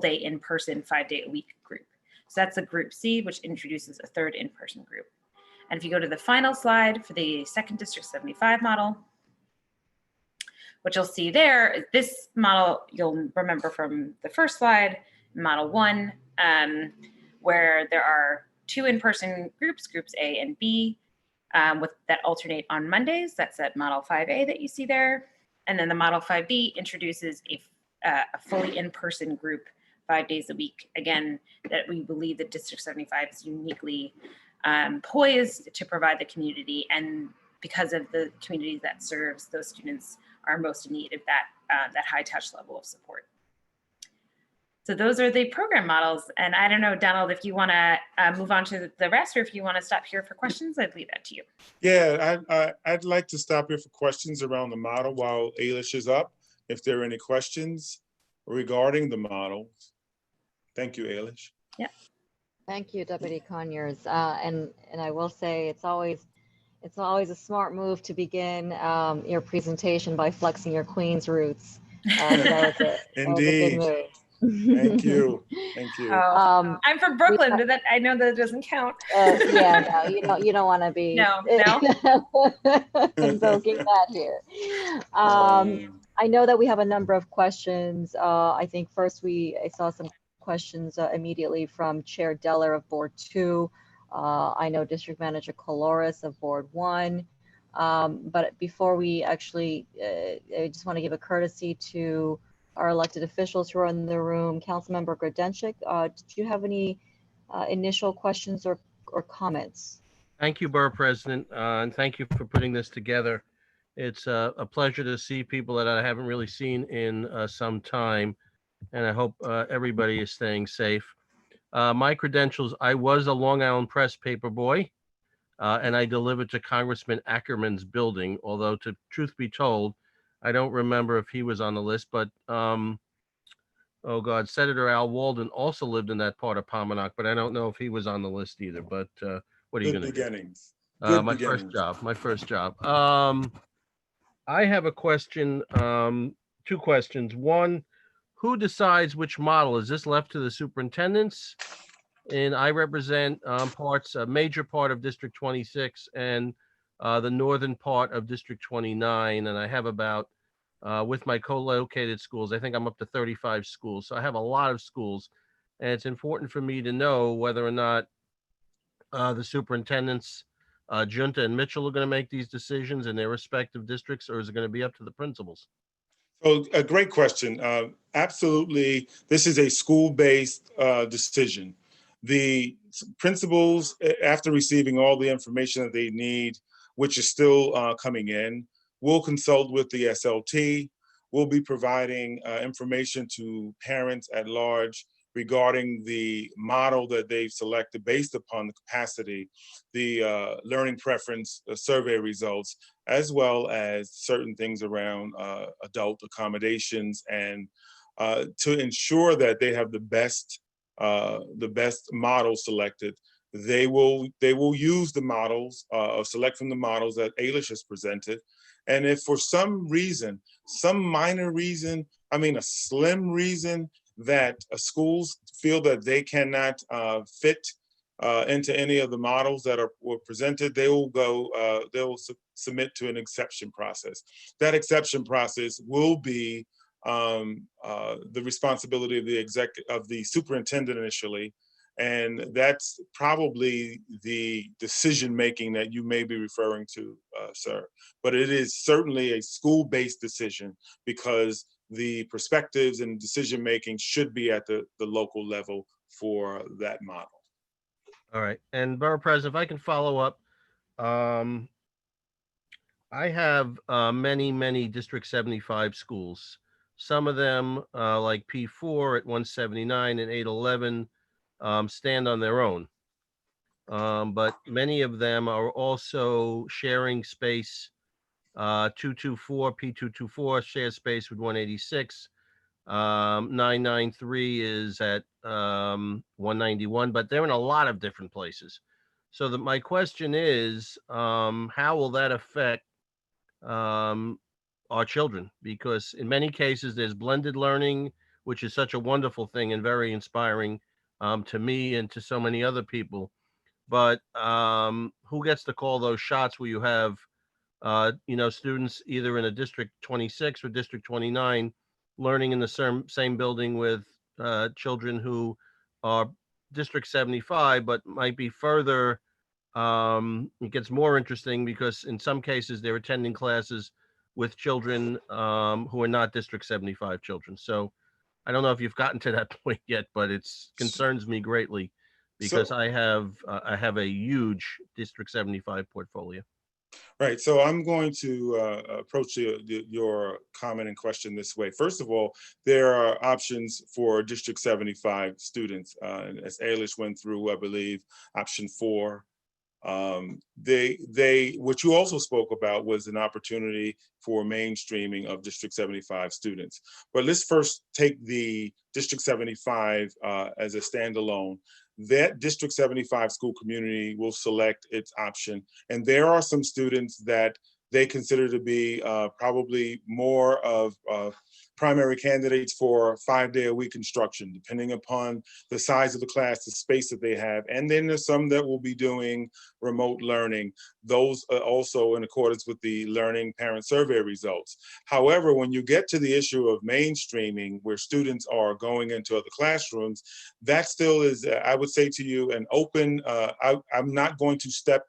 day in-person 5-day-a-week group. So that's the Group C, which introduces a 3rd in-person group. And if you go to the final slide for the 2nd District 75 model, what you'll see there, this model you'll remember from the first slide, Model 1, where there are 2 in-person groups, Groups A and B, that alternate on Mondays. That's that Model 5A that you see there. And then the Model 5B introduces a fully in-person group 5 days a week. Again, that we believe that District 75 is uniquely poised to provide the community, and because of the communities that serves, those students are most in need of that high touch level of support. So those are the program models. And I don't know, Donald, if you want to move on to the rest, or if you want to stop here for questions, I'd leave that to you. Yeah, I'd like to stop here for questions around the model while Ailish is up. If there are any questions regarding the model. Thank you, Ailish. Yeah. Thank you, Deputy Conyers. And I will say it's always a smart move to begin your presentation by flexing your Queens roots. That was a Indeed. good move. Thank you. Thank you. I'm from Brooklyn, but that I know that doesn't count. Yeah, no, you don't want to be No. invoking that here. I know that we have a number of questions. I think first I saw some questions immediately from Chair Deller of Board 2. I know District Manager Coloris of Board 1. But before we actually, I just want to give a courtesy to our elected officials who are in the room. Councilmember Grodenchik, did you have any initial questions or comments? Thank you, Borough President, and thank you for putting this together. It's a pleasure to see people that I haven't really seen in some time, and I hope everybody is staying safe. My credentials, I was a Long Island Press paper boy, and I delivered to Congressman Ackerman's building, although to truth be told, I don't remember if he was on the list, but oh God, Senator Al Walden also lived in that part of Pominock, but I don't know if he was on the list either, but what are you going to do? Beginnings. Good My beginnings. first job. I have a question, two questions. One, who decides which model? Is this left to the superintendents? And I represent a major part of District 26 and the northern part of District 29. And I have about, with my co-located schools, I think I'm up to 35 schools. So I have a lot of schools. And it's important for me to know whether or not the superintendents, Junta and Mitchell, are going to make these decisions in their respective districts, or is it going to be up to the principals? So a great question. Absolutely, this is a school-based decision. The principals, after receiving all the information that they need, which is still coming in, will consult with the SLT. We'll be providing information to parents at large regarding the model that they've selected based upon the capacity, the learning preference survey results, as well as certain things around adult accommodations, and to ensure that they have the best model selected. They will use the models, or select from the models that Ailish has presented. And if for some reason, some minor reason, I mean a slim reason, that schools feel that they cannot fit into any of the models that were presented, they will go, they'll submit to an exception process. That exception process will be the responsibility of the superintendent initially, and that's probably the decision-making that you may be referring to, sir. But it is certainly a school-based decision, because the perspectives and decision-making should be at the local level for that model. All right, and Borough President, if I can follow up, I have many District 75 schools. Some of them, like P4 at 179 and 811, stand on their own. But many of them are also sharing space. 224, P224 shares space with 186. 993 is at 191, but they're in a lot of different places. So my question is, how will that affect our children? Because in many cases there's blended learning, which is such a wonderful thing and very inspiring to me and to so many other people. But who gets to call those shots where you have students either in a District 26 or District 29 learning in the same building with children who are District 75, but might be further. It gets more interesting because in some cases they're attending classes with children who are not District 75 children. So I don't know if you've gotten to that point yet, but it concerns me greatly because I have a huge District 75 portfolio. Right, so I'm going to approach your comment and question this way. First of all, there are options for District 75 students. As Ailish went through, I believe, option 4. What you also spoke about was an opportunity for mainstreaming of District 75 students. But let's first take the District 75 as a standalone. That District 75 school community will select its option. And there are some students that they consider to be probably more of primary candidates for 5-day-a-week instruction, depending upon the size of the class, the space that they have. And then there's some that will be doing remote learning. Those are also in accordance with the learning parent survey results. However, when you get to the issue of mainstreaming, where students are going into other classrooms, that still is, I would say to you, an open, I'm not going to step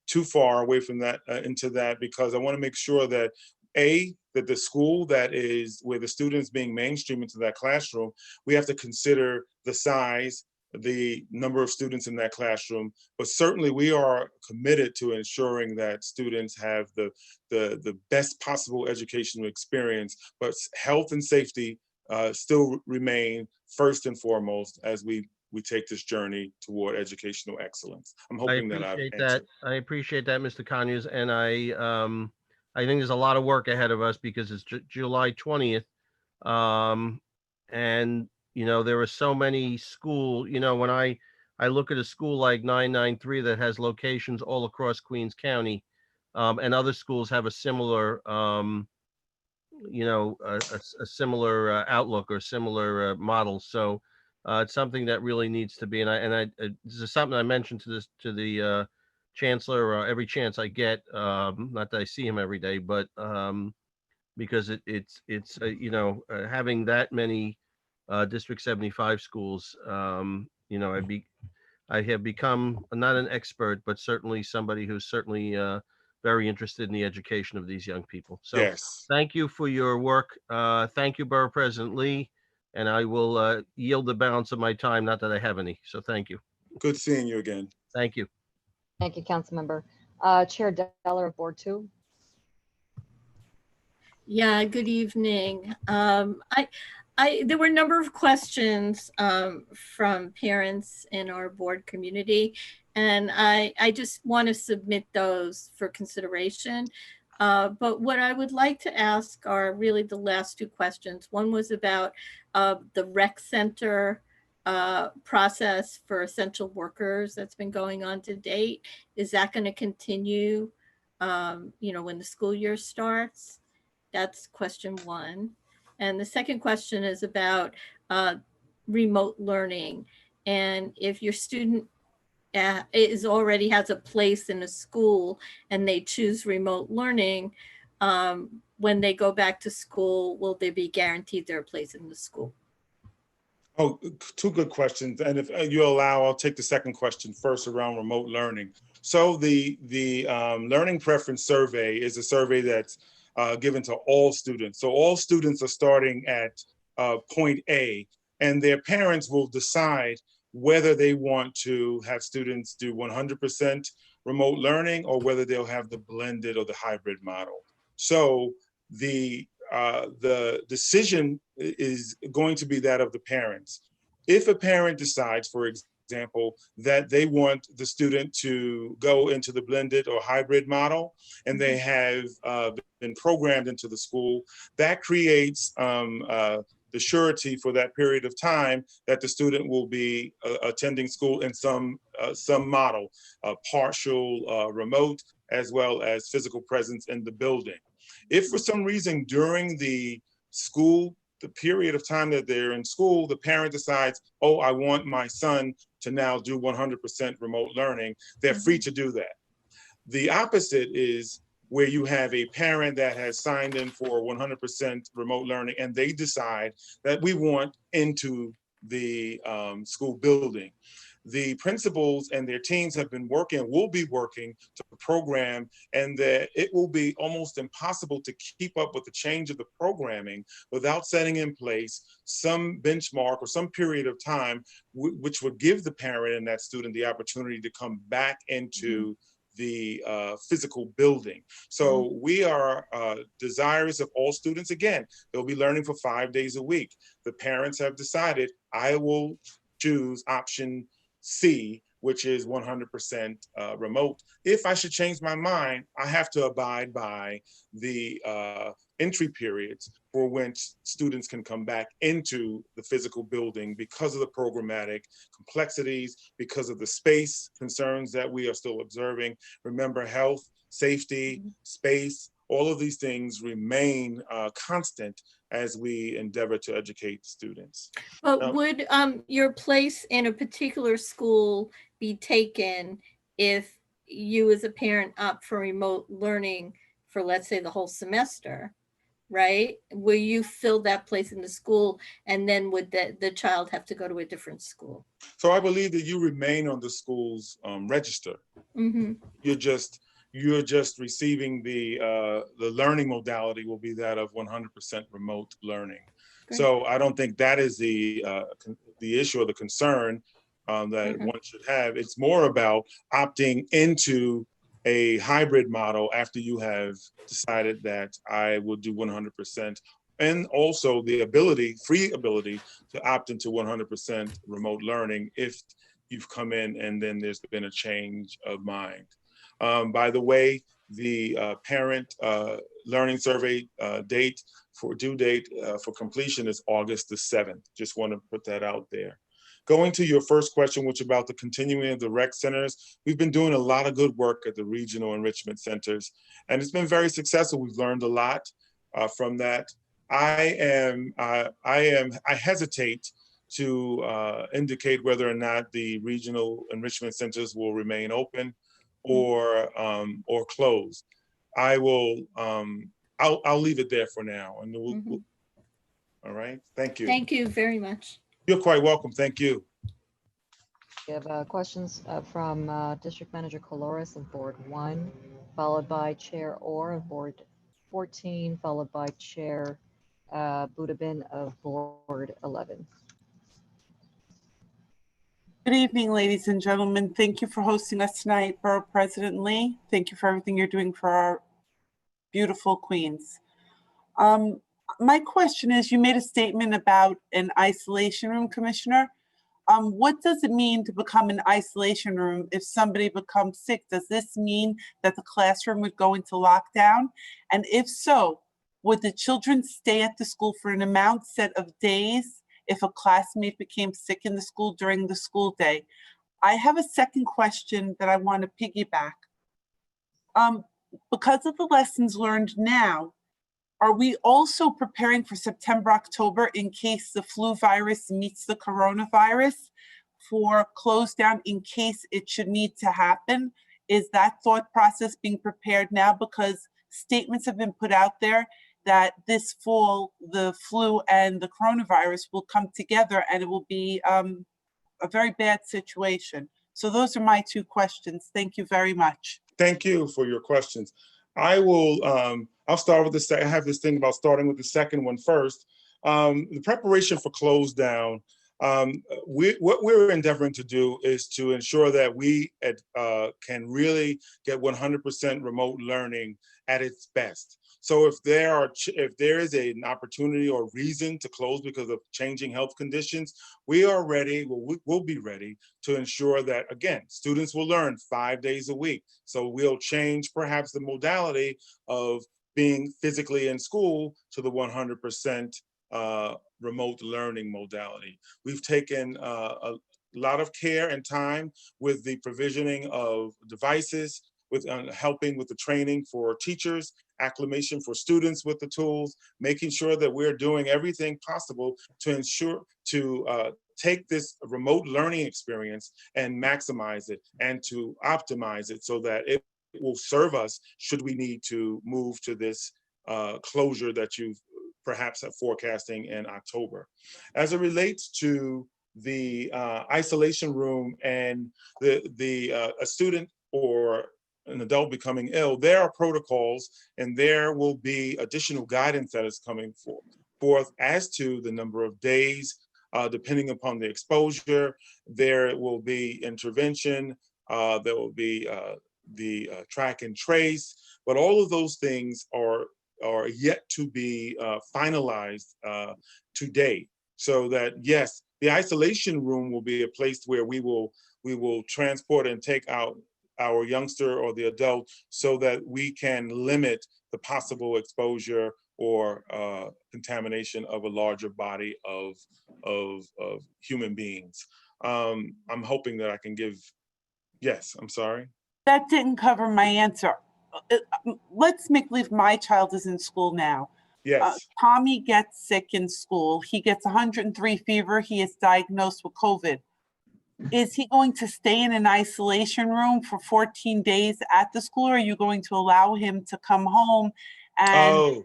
too far away from that into that, because I want to make sure that that the school that is where the student is being mainstreamed into that classroom, we have to consider the size, the number of students in that classroom, but certainly we are committed to ensuring that students have the best possible educational experience, but health and safety still remain first and foremost as we take this journey toward educational excellence. I'm hoping that I've answered. I appreciate that, Mr. Conyers, and I think there's a lot of work ahead of us because it's July 20th, and you know there are so many schools. You know, when I look at a school like 993 that has locations all across Queens County, and other schools have a similar, you know, a similar outlook or similar model. So. It's something that really needs to be, and this is something I mentioned to the chancellor every chance I get. Not that I see him every day, but because it's you know, having that many District 75 schools, you know, I have become not an expert, but certainly somebody who's certainly very interested in the education of these young people. So yes, thank you for your work. Thank you, Borough President Lee. And I will yield the balance of my time, not that I have any. So thank you. good seeing you again. Thank you. Thank you, Councilmember. Chair Deller of Board 2. Yeah, good evening. There were a number of questions from parents in our board community, and I just want to submit those for consideration. But what I would like to ask are really the last two questions. One was about the rec center process for essential workers that's been going on to date. Is that going to continue, you know, when the school year starts? That's question one. And the second question is about remote learning. And if your student already has a place in a school and they choose remote learning, when they go back to school, will they be guaranteed their place in the school? Oh, two good questions. And if you allow, I'll take the second question first around remote learning. So the Learning Preference Survey is a survey that's given to all students. So all students are starting at point A, and their parents will decide whether they want to have students do 100% remote learning or whether they'll have the blended or the hybrid model. So the decision is going to be that of the parents. If a parent decides, for example, that they want the student to go into the blended or hybrid model, and they have been programmed into the school, that creates the surety for that period of time that the student will be attending school in some model, partial remote, as well as physical presence in the building. If for some reason during the period of time that they're in school, the parent decides, oh, I want my son to now do 100% remote learning, they're free to do that. The opposite is where you have a parent that has signed in for 100% remote learning and they decide that we want into the school building. The principals and their teams have been working, will be working to program, and that it will be almost impossible to keep up with the change of the programming without setting in place some benchmark or some period of time which would give the parent and that student the opportunity to come back into the physical building. So we are desirous of all students. Again, they'll be learning for 5 days a week. The parents have decided, I will choose option C, which is 100% remote. If I should change my mind, I have to abide by the entry periods for when students can come back into the physical building because of the programmatic complexities, because of the space concerns that we are still observing. Remember, health, safety, space, all of these things remain constant as we endeavor to educate students. But would your place in a particular school be taken if you as a parent opt for remote learning for, let's say, the whole semester, right? Will you fill that place in the school, and then would the child have to go to a different school? So I believe that you remain on the school's register. Mm-hmm. You're just receiving the learning modality will be that of 100% remote learning. Great. So I don't think that is the issue or the concern that one should have. It's more about opting into a hybrid model after you have decided that I will do 100%, and also the free ability to opt into 100% remote learning if you've come in and then there's been a change of mind. By the way, the parent learning survey due date for completion is August the 7th. Just want to put that out there. Going to your first question, which about the continuing of the rec centers, we've been doing a lot of good work at the regional enrichment centers, and it's been very successful. We've learned a lot from that. I hesitate to indicate whether or not the regional enrichment centers will remain open or closed. I'll leave it there for now, and we'll all right. Thank you. Thank you very much. You're quite welcome. Thank you. We have questions from District Manager Coloris of Board 1, followed by Chair Orr of Board 14, followed by Chair Budabin of Board 11. Good evening, ladies and gentlemen. Thank you for hosting us tonight, Borough President Lee. Thank you for everything you're doing for our beautiful Queens. My question is, you made a statement about an isolation room, Commissioner. What does it mean to become an isolation room if somebody becomes sick? Does this mean that the classroom would go into lockdown? And if so, would the children stay at the school for an amount set of days if a classmate became sick in the school during the school day? I have a second question that I want to piggyback. Because of the lessons learned now, are we also preparing for September, October in case the flu virus meets the coronavirus for close down in case it should need to happen? Is that thought process being prepared now? Because statements have been put out there that this fall, the flu and the coronavirus will come together and it will be a very bad situation. So those are my two questions. Thank you very much. Thank you for your questions. I will, I'll start with this. I have this thing about starting with the second one first. The preparation for close down, what we're endeavoring to do is to ensure that we can really get 100% remote learning at its best. So if there is an opportunity or reason to close because of changing health conditions, we are ready, we'll be ready to ensure that, again, students will learn 5 days a week. So we'll change perhaps the modality of being physically in school to the 100% remote learning modality. We've taken a lot of care and time with the provisioning of devices, with helping with the training for teachers, acclimation for students with the tools, making sure that we're doing everything possible to ensure to take this remote learning experience and maximize it and to optimize it so that it will serve us should we need to move to this closure that you perhaps are forecasting in October. As it relates to the isolation room and a student or an adult becoming ill, there are protocols and there will be additional guidance that is coming forth as to the number of days, depending upon the exposure. There will be intervention, there will be track and trace, but all of those things are yet to be finalized today. So that yes, the isolation room will be a place where we will transport and take out our youngster or the adult so that we can limit the possible exposure or contamination of a larger body of human beings. I'm hoping that I can give, yes, I'm sorry. That didn't cover my answer. Let's make believe my child is in school now. Yes. Tommy gets sick in school. He gets 103 fever. He is diagnosed with COVID. Is he going to stay in an isolation room for 14 days at the school, or are you going to allow him to come home? And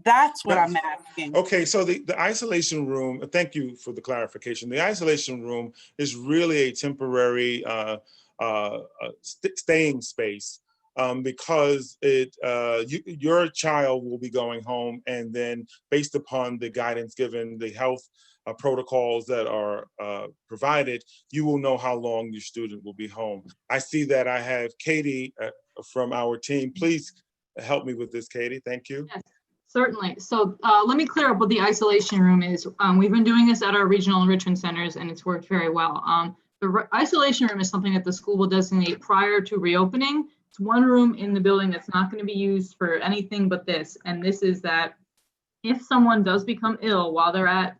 that's what I'm asking. Okay, so the isolation room, thank you for the clarification. The isolation room is really a temporary staying space because your child will be going home, and then based upon the guidance given, the health protocols that are provided, you will know how long your student will be home. I see that I have Katie from our team. Please help me with this, Katie. Thank you. Yes, certainly. So let me clear up what the isolation room is. We've been doing this at our regional enrichment centers, and it's worked very well. The isolation room is something that the school will designate prior to reopening. It's one room in the building that's not going to be used for anything but this. And this is that if someone does become ill while they're at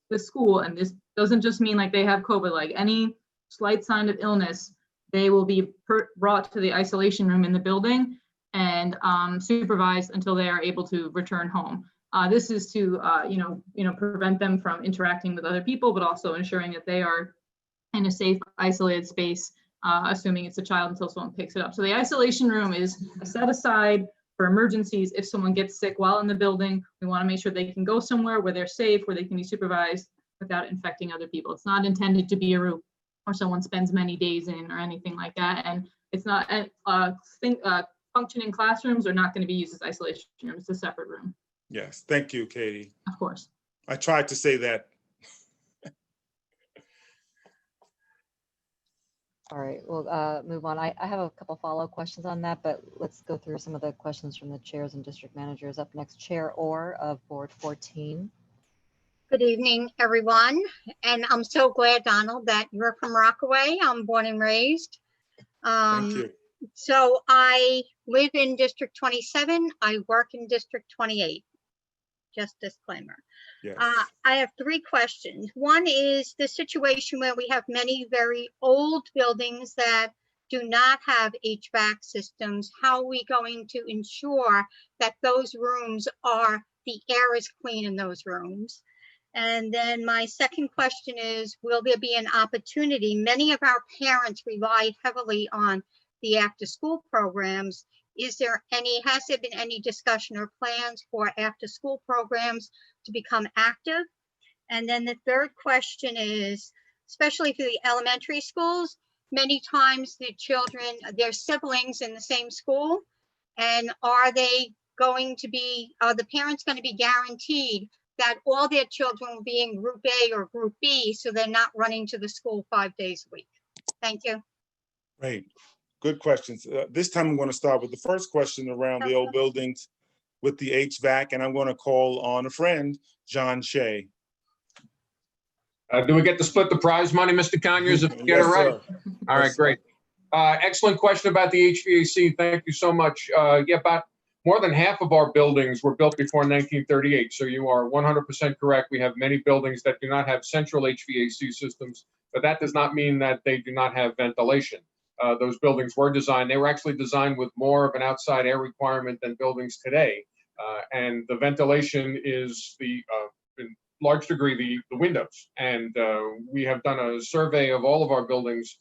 the school, and this doesn't just mean like they have COVID, like any slight sign of illness, they will be brought to the isolation room in the building and supervised until they are able to return home. This is to prevent them from interacting with other people, but also ensuring that they are in a safe, isolated space, assuming it's a child until someone picks it up. So the isolation room is set aside for emergencies. If someone gets sick while in the building, we want to make sure they can go somewhere where they're safe, where they can be supervised without infecting other people. It's not intended to be a room where someone spends many days in or anything like that. And it's not, functioning classrooms are not going to be used as isolation rooms. It's a separate room. Yes, thank you, Katie. Of course. I tried to say that. All right, we'll move on. I have a couple follow-up questions on that, but let's go through some of the questions from the chairs and district managers. Up next, Chair Orr of Board 14. Good evening, everyone. And I'm so glad, Donald, that you're from Rockaway. I'm born and raised. Thank you. So I live in District 27. I work in District 28. Just disclaimer. Yes. I have three questions. One is the situation where we have many very old buildings that do not have HVAC systems. How are we going to ensure that those rooms the air is clean in those rooms? And then my second question is, will there be an opportunity? Many of our parents rely heavily on the after school programs. Has there been any discussion or plans for after school programs to become active? And then the third question is, especially for the elementary schools, many times the children, their siblings in the same school, and are the parents going to be guaranteed that all their children will be in Group A or Group B, so they're not running to the school 5 days a week? Thank you. Great. Good questions. This time I'm going to start with the first question around the old buildings with the HVAC, and I'm going to call on a friend, John Shea. Do we get to split the prize money, Mr. Conyers, if you get Yes, it right? sir. All right, Yes, great. Excellent question about the HVAC. Thank you so much. About more than half of our buildings were built before 1938. So you are 100% correct. We have many buildings that do not have central HVAC systems, but that does not mean that they do not have ventilation. Those buildings were designed, they were actually designed with more of an outside air requirement than buildings today. And the ventilation is in large degree, the windows. And we have done a survey of all of our buildings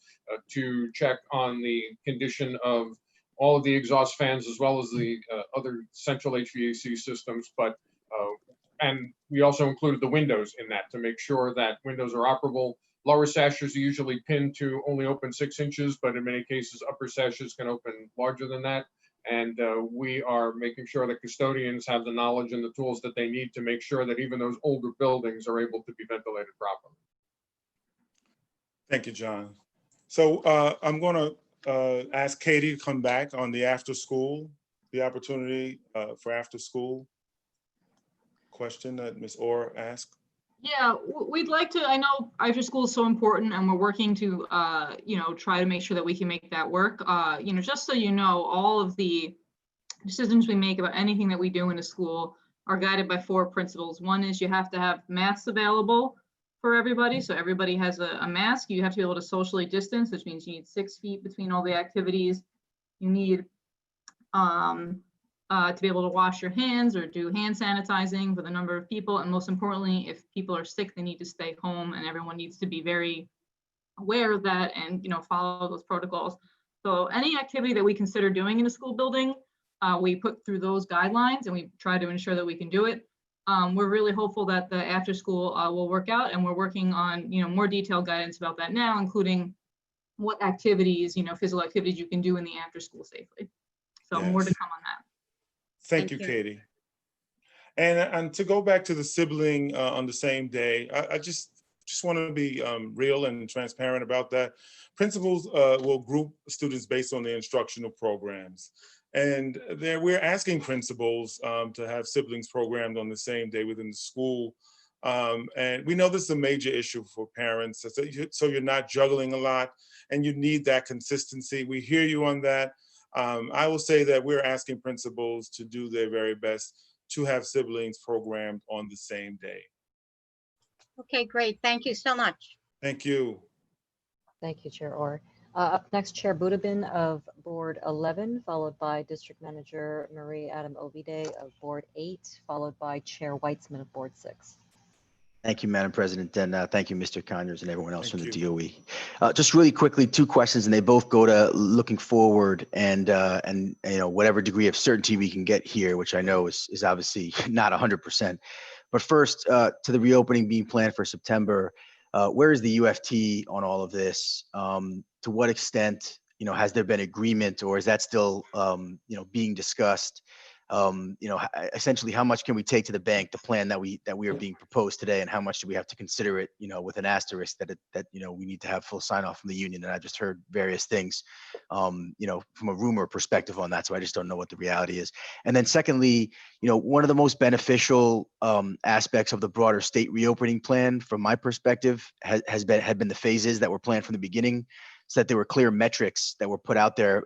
to check on the condition of all of the exhaust fans, as well as the other central HVAC systems. And we also included the windows in that to make sure that windows are operable. Lower sashes are usually pinned to only open 6 inches, but in many cases, upper sashes can open larger than that. And we are making sure that custodians have the knowledge and the tools that they need to make sure that even those older buildings are able to be ventilated properly. Thank you, John. So I'm going to ask Katie to come back on the the opportunity for after school question that Ms. Orr asked. Yeah, we'd like to, I know after school is so important and we're working to, try to make sure that we can make that work. Just so you know, all of the decisions we make about anything that we do in a school are guided by 4 principles. One is you have to have masks available for everybody. So everybody has a mask. You have to be able to socially distance, which means you need 6 feet between all the activities. You need to be able to wash your hands or do hand sanitizing for the number of people. And most importantly, if people are sick, they need to stay home, and everyone needs to be very aware of that and follow those protocols. So any activity that we consider doing in a school building, we put through those guidelines and we try to ensure that we can do it. We're really hopeful that the after school will work out, and we're working on more detailed guidance about that now, including what activities, physical activities you can do in the after school safely. So more to come on that. Thank you, Katie. And to go back to the sibling on the same day, I just want to be real and transparent about that. Principals will group students based on their instructional programs. And we're asking principals to have siblings programmed on the same day within the school. And we know this is a major issue for parents. So you're not juggling a lot and you need that consistency. We hear you on that. I will say that we're asking principals to do their very best to have siblings programmed on the same day. Okay, great. Thank you so much. Thank you. Thank you, Chair Orr. Up next, Chair Budabin of Board 11, followed by District Manager Marie Adam Ovide of Board 8, followed by Chair Weitzman of Board 6. Thank you, Madam President, and thank you, Mr. Conyers and everyone else from the DOE. Just really quickly, 2 questions, and they both go to looking forward and whatever degree of certainty we can get here, which I know is obviously not 100%. But first, to the reopening being planned for September, where is the UFT on all of this? To what extent, has there been agreement, or is that still, being discussed? Essentially, how much can we take to the bank, the plan that we are being proposed today, and how much do we have to consider it, with an asterisk that we need to have full sign off from the union? And I just heard various things, from a rumor perspective on that, so I just don't know what the reality is. And then secondly, one of the most beneficial aspects of the broader state reopening plan, from my perspective, had been the phases that were planned from the beginning, so that there were clear metrics that were put out there,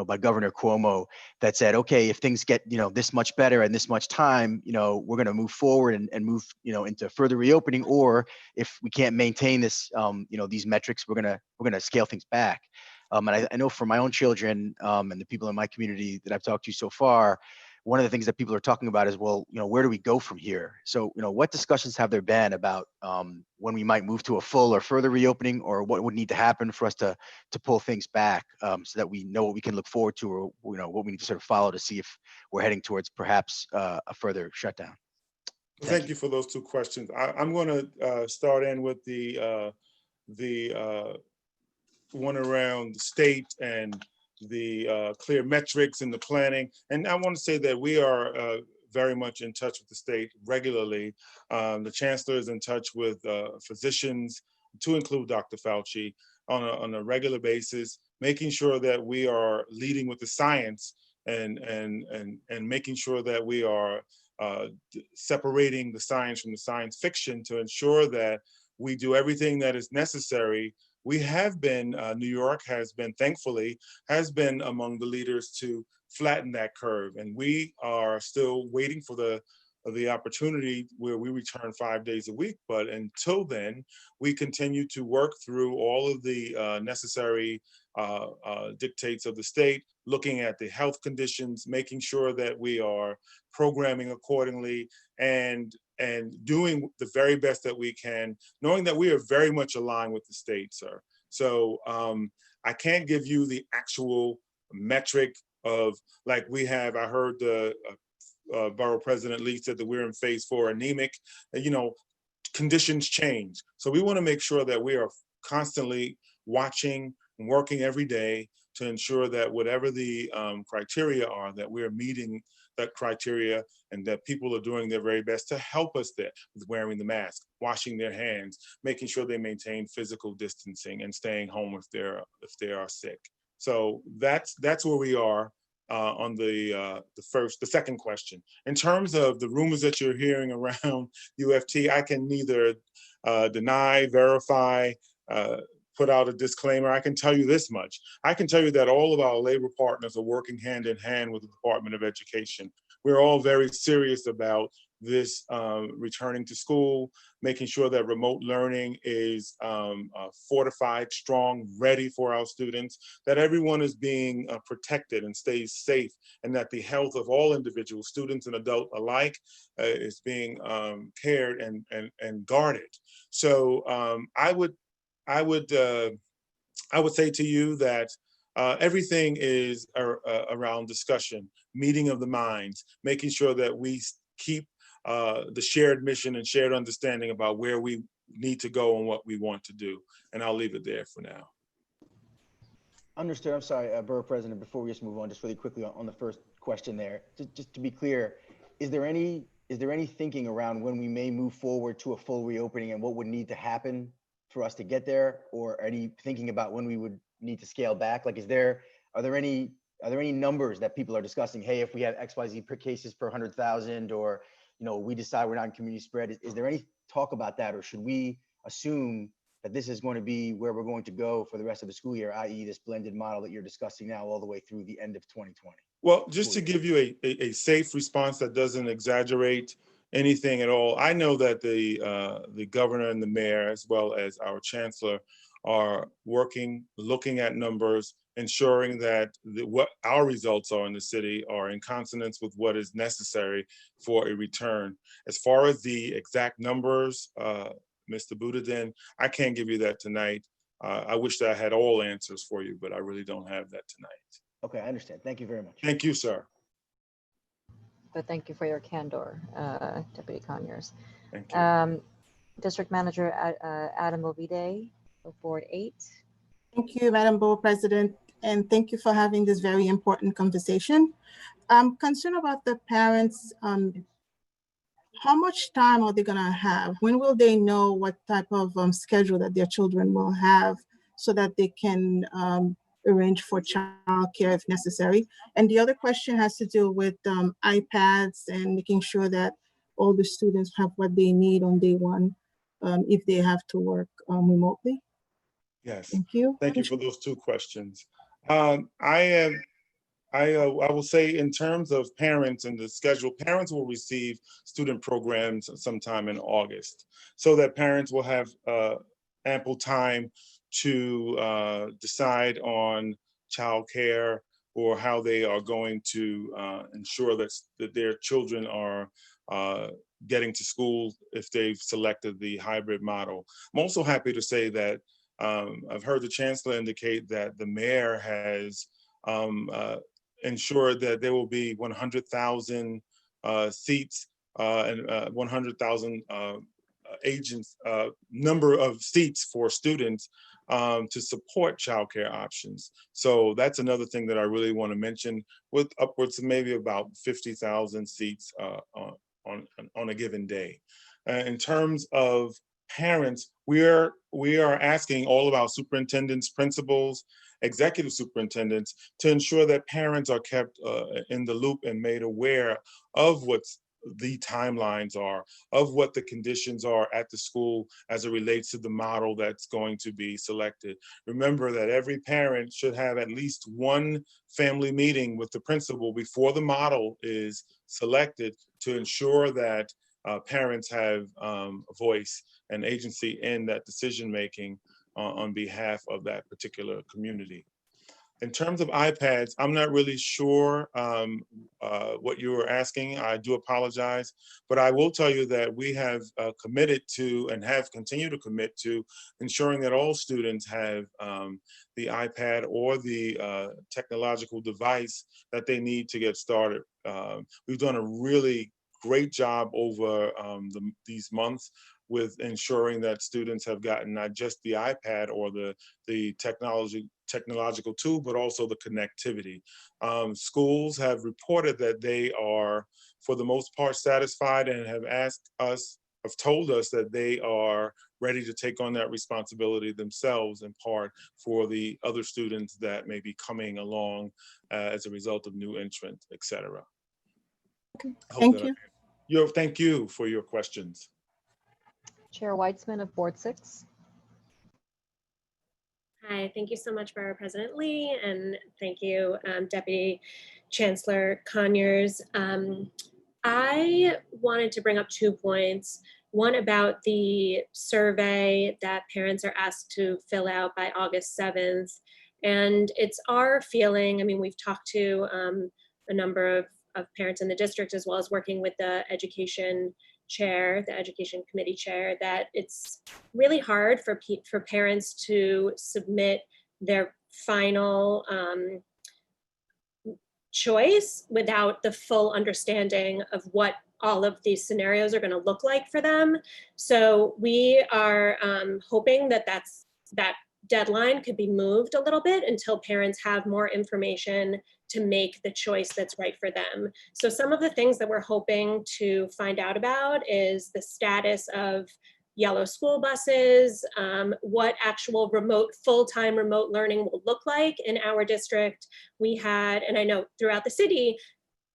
by Governor Cuomo, that said, okay, if things get, this much better and this much time, we're going to move forward and move, into further reopening. Or if we can't maintain this, these metrics, we're going to scale things back. And I know for my own children and the people in my community that I've talked to so far, one of the things that people are talking about is, well, where do we go from here? So, what discussions have there been about when we might move to a full or further reopening, or what would need to happen for us to pull things back, so that we know what we can look forward to, or what we need to sort of follow to see if we're heading towards perhaps a further shutdown? Thank you for those 2 questions. I'm going to start in with the one around the state and the clear metrics and the planning. And I want to say that we are very much in touch with the state regularly. The chancellor is in touch with physicians, to include Dr. Fauci, on a regular basis, making sure that we are leading with the science and making sure that we are separating the science from the science fiction to ensure that we do everything that is necessary. We have been, New York has been, thankfully, has been among the leaders to flatten that curve. And we are still waiting for the opportunity where we return 5 days a week. But until then, we continue to work through all of the necessary dictates of the state, looking at the health conditions, making sure that we are programming accordingly, and doing the very best that we can, knowing that we are very much aligned with the state, sir. So I can't give you the actual metric of, like we have, I heard the Borough President Lee said that we're in phase 4 anemic, conditions change. So we want to make sure that we are constantly watching and working every day to ensure that whatever the criteria are, that we're meeting that criteria, and that people are doing their very best to help us there with wearing the mask, washing their hands, making sure they maintain physical distancing, and staying home if they are sick. So that's where we are on the second question. In terms of the rumors that you're hearing around UFT, I can neither deny, verify, put out a disclaimer. I can tell you this much. I can tell you that all of our labor partners are working hand in hand with the Department of Education. We're all very serious about this returning to school, making sure that remote learning is fortified, strong, ready for our students, that everyone is being protected and stays safe, and that the health of all individuals, students and adults alike, is being cared and guarded. So I would say to you that everything is around discussion, meeting of the minds, making sure that we keep the shared mission and shared understanding about where we need to go and what we want to do. And I'll leave it there for now. Understood. I'm sorry, Borough President, before we just move on, just really quickly on the first question there, just to be clear, is there any thinking around when we may move forward to a full reopening and what would need to happen for us to get there, or any thinking about when we would need to scale back? Like, are there any numbers that people are discussing? Hey, if we have XYZ per cases per 100,000, or we decide we're not in community spread, is there any talk about that, or should we assume that this is going to be where we're going to go for the rest of the school year, i.e. this blended model that you're discussing now all the way through the end of 2020? Well, just to give you a safe response that doesn't exaggerate anything at all, I know that the governor and the mayor, as well as our chancellor, are working, looking at numbers, ensuring that what our results are in the city are in consonance with what is necessary for a return. As far as the exact numbers, Mr. Budadin, I can't give you that tonight. I wish that I had all answers for you, but I really don't have that tonight. Okay, I understand. Thank you very much. Thank you, sir. But thank you for your candor, Deputy Conyers. Thank you. District Manager Adam Ovide of Board 8. Thank you, Madam Board President, and thank you for having this very important conversation. I'm concerned about the parents. How much time are they gonna have? When will they know what type of schedule that their children will have so that they can arrange for childcare if necessary? And the other question has to do with iPads and making sure that all the students have what they need on day one if they have to work remotely. Yes. Thank you. Thank you for those two questions. I will say, in terms of parents and the schedule, parents will receive student programs sometime in August, so that parents will have ample time to decide on childcare or how they are going to ensure that their children are getting to school if they've selected the hybrid model. I'm also happy to say that I've heard the chancellor indicate that the mayor has ensured that there will be 100,000 seats and 100,000 agents, number of seats for students to support childcare options. So that's another thing that I really want to mention, with upwards of maybe about 50,000 seats on a given day. In terms of parents, we are asking all of our superintendents, principals, executive superintendents to ensure that parents are kept in the loop and made aware of what the timelines are, of what the conditions are at the school as it relates to the model that's going to be selected. Remember that every parent should have at least one family meeting with the principal before the model is selected to ensure that parents have a voice and agency in that decision-making on behalf of that particular community. In terms of iPads, I'm not really sure what you were asking. I do apologize, but I will tell you that we have committed to and have continued to commit to ensuring that all students have the iPad or the technological device that they need to get started. We've done a really great job over these months with ensuring that students have gotten not just the iPad or the technological tool, but also the connectivity. Schools have reported that they are, for the most part, satisfied and have asked us have told us that they are ready to take on that responsibility themselves, in part for the other students that may be coming along as a result of new entrant, et cetera. Okay. Thank you. Thank you for your questions. Chair Weitzman of Board 6. Hi, thank you so much, Borough President Lee, and thank you, Deputy Chancellor Conyers. I wanted to bring up 2 points. One about the survey that parents are asked to fill out by August 7th. And it's our feeling, I mean, we've talked to a number of parents in the district, as well as working with the education chair, the education committee chair, that it's really hard for parents to submit their final choice without the full understanding of what all of these scenarios are going to look like for them. So we are hoping that that deadline could be moved a little bit until parents have more information to make the choice that's right for them. So some of the things that we're hoping to find out about is the status of yellow school buses, what actual full-time remote learning will look like in our district. We had, and I know throughout the city,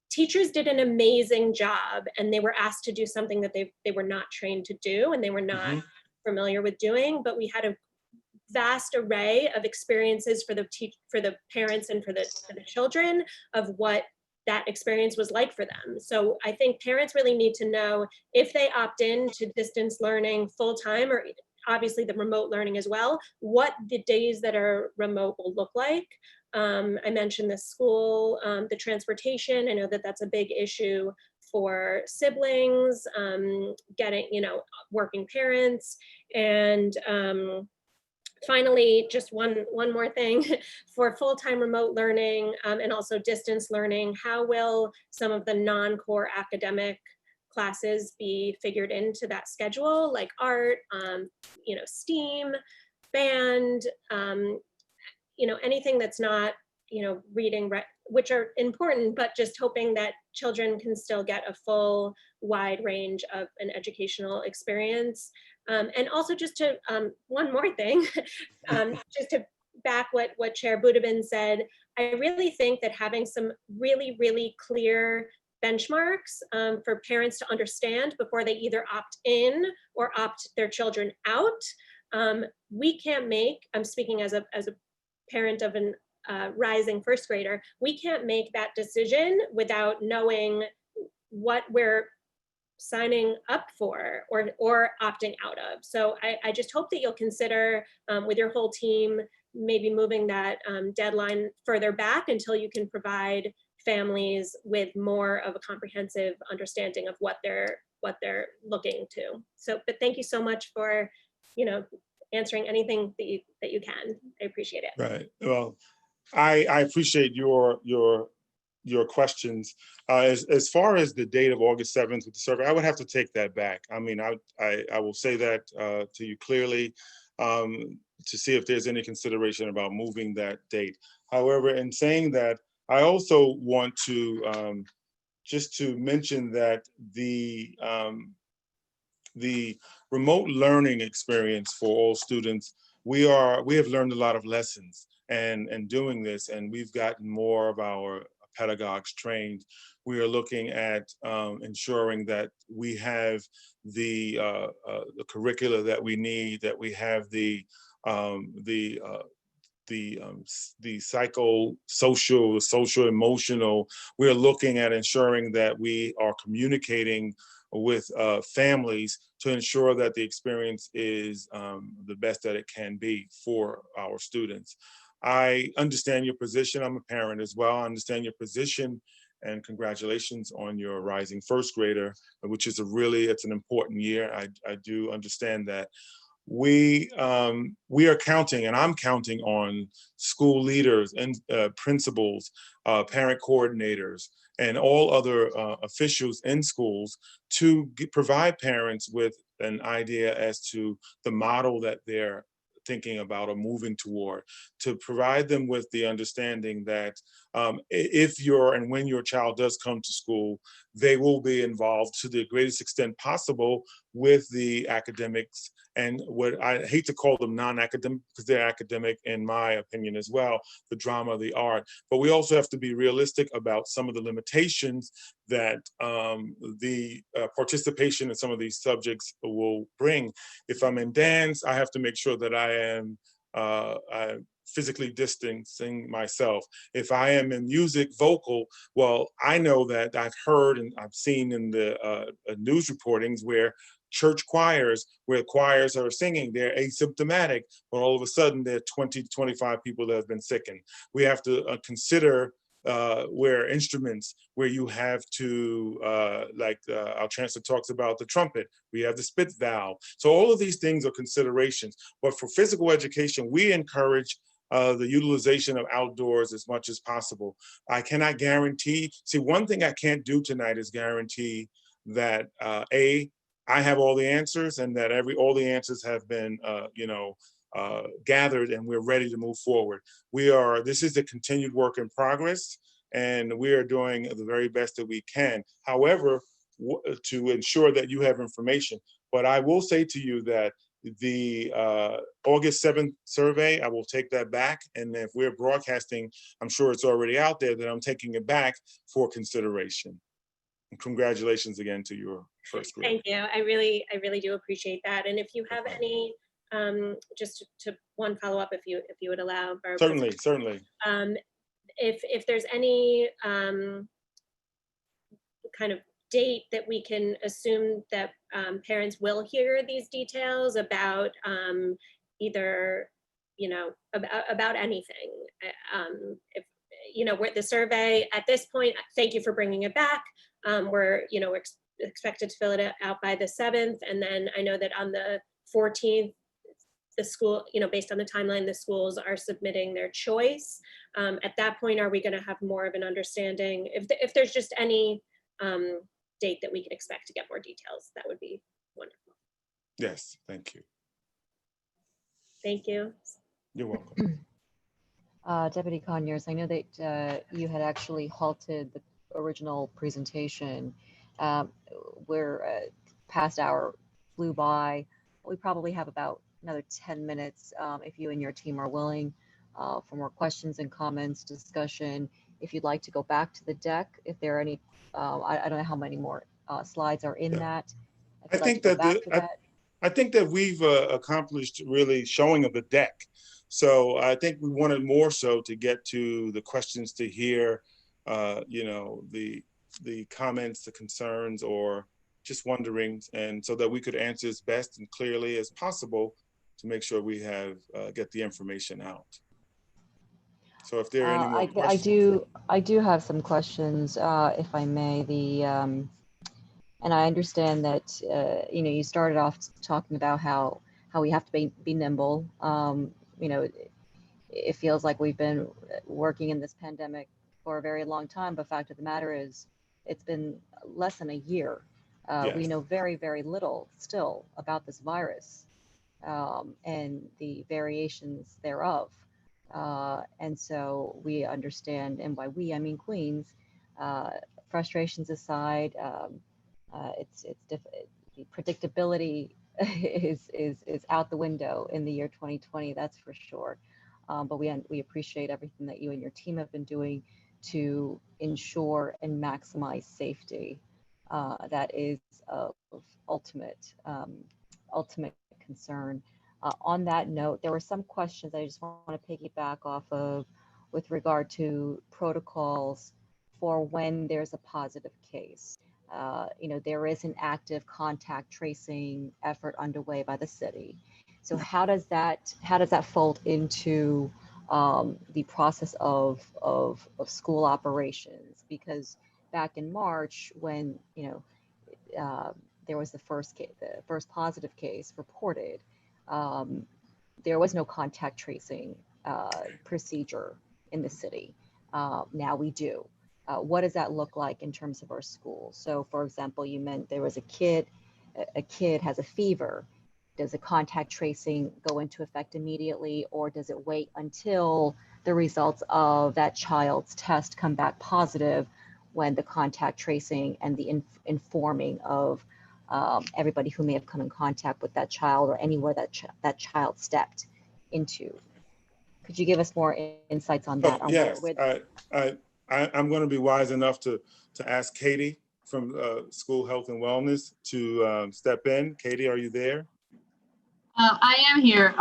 teachers did an amazing job, and they were asked to do something that they were not trained to do and they were not familiar with doing, but we had a vast array of experiences for the parents and for the children of what that experience was like for them. So I think parents really need to know if they opt in to distance learning full-time, or obviously the remote learning as well, what the days that are remote will look like. I mentioned the school, the transportation. I know that that's a big issue for siblings, getting, working parents. And finally, just one more thing for full-time remote learning and also distance learning, how will some of the non-core academic classes be figured into that schedule, like art, STEAM, band, anything that's not, reading, which are important, but just hoping that children can still get a full wide range of an educational experience. And also just to, one more thing, just to back what Chair Budabin said, I really think that having some really, really clear benchmarks for parents to understand before they either opt in or opt their children out. We can't make, I'm speaking as a parent of an rising first grader, we can't make that decision without knowing what we're signing up for or opting out of. So I just hope that you'll consider with your whole team, maybe moving that deadline further back until you can provide families with more of a comprehensive understanding of what they're looking to. So, but thank you so much for, answering anything that you can. I appreciate it. Right. Well, I appreciate your questions. As far as the date of August 7th with the survey, I would have to take that back. I mean, I will say that to you clearly to see if there's any consideration about moving that date. However, in saying that, I also want to just to mention that the remote learning experience for all students, we have learned a lot of lessons and doing this, and we've gotten more of our pedagogues trained. We are looking at ensuring that we have the curricula that we need, that we have the psychosocial, the social emotional. We're looking at ensuring that we are communicating with families to ensure that the experience is the best that it can be for our students. I understand your position. I'm a parent as well. I understand your position, and congratulations on your rising first grader, which is it's an important year. I do understand that. We are counting, and I'm counting on school leaders and principals, parent coordinators, and all other officials in schools to provide parents with an idea as to the model that they're thinking about or moving toward, to provide them with the understanding that if and when your child does come to school, they will be involved to the greatest extent possible with the academics, and what I hate to call them non-academic, because they're academic in my opinion as well, the drama, the art. But we also have to be realistic about some of the limitations that the participation in some of these subjects will bring. If I'm in dance, I have to make sure that I am physically distancing myself. If I am in music, vocal, well, I know that I've heard and I've seen in the news reportings where church choirs, where choirs are singing, they're asymptomatic, but all of a sudden there are 20 to 25 people that have been sickened. We have to consider where instruments, where you have to, like our chancellor talks about the trumpet, we have the spit valve. So all of these things are considerations. But for physical education, we encourage the utilization of outdoors as much as possible. I cannot guarantee, see, one thing I can't do tonight is guarantee that I have all the answers, and that all the answers have been, gathered, and we're ready to move forward. This is a continued work in progress, and we are doing the very best that we can. However, to ensure that you have information. But I will say to you that the August 7th survey, I will take that back. And if we're broadcasting, I'm sure it's already out there, that I'm taking it back for consideration. And congratulations again to your first grade. Thank you. I really do appreciate that. And if you have any, just to one follow up, if you would allow. Borough Certainly, President. certainly. If there's any kind of date that we can assume that parents will hear these details about either, about anything. If, with the survey at this point, thank you for bringing it back. We're expected to fill it out by the 7th. And then I know that on the 14th, the school, based on the timeline, the schools are submitting their choice. At that point, are we going to have more of an understanding? If there's just any date that we can expect to get more details, that would be wonderful. Yes, thank you. Thank you. You're welcome. Deputy Conyers, I know that you had actually halted the original presentation where past hour flew by. We probably have about another 10 minutes if you and your team are willing for more questions and comments, discussion. If you'd like to go back to the deck, if there are any, I don't know how many more slides are in that. I think that we've accomplished really showing of the deck. So I think we wanted more so to get to the questions, to hear, the comments, the concerns, or just wonderings, and so that we could answer as best and clearly as possible to make sure we have get the information out. So if there are any more questions. I do have some questions, if I may. And I understand that you started off talking about how we have to be nimble. It feels like we've been working in this pandemic for a very long time, but fact of the matter is, it's been less than a year. Yes. We know very, very little still about this virus and the variations thereof. And so we understand, and by we, I mean Queens, frustrations aside, the predictability is out the window in the year 2020, that's for sure. But we appreciate everything that you and your team have been doing to ensure and maximize safety. That is of ultimate concern. On that note, there were some questions I just want to piggyback off of with regard to protocols for when there's a positive case. There is an active contact tracing effort underway by the city. So how does that fold into the process of school operations? Because back in March, when there was the first positive case reported, there was no contact tracing procedure in the city. Now we do. What does that look like in terms of our schools? So, for example, you meant there was a kid has a fever. Does the contact tracing go into effect immediately, or does it wait until the results of that child's test come back positive when the contact tracing and the informing of everybody who may have come in contact with that child or anywhere that child stepped into. Could you give us more insights on that? Yes, I'm going to be wise enough to ask Katie from School Health and Wellness to step in. Katie, are you there? I am here.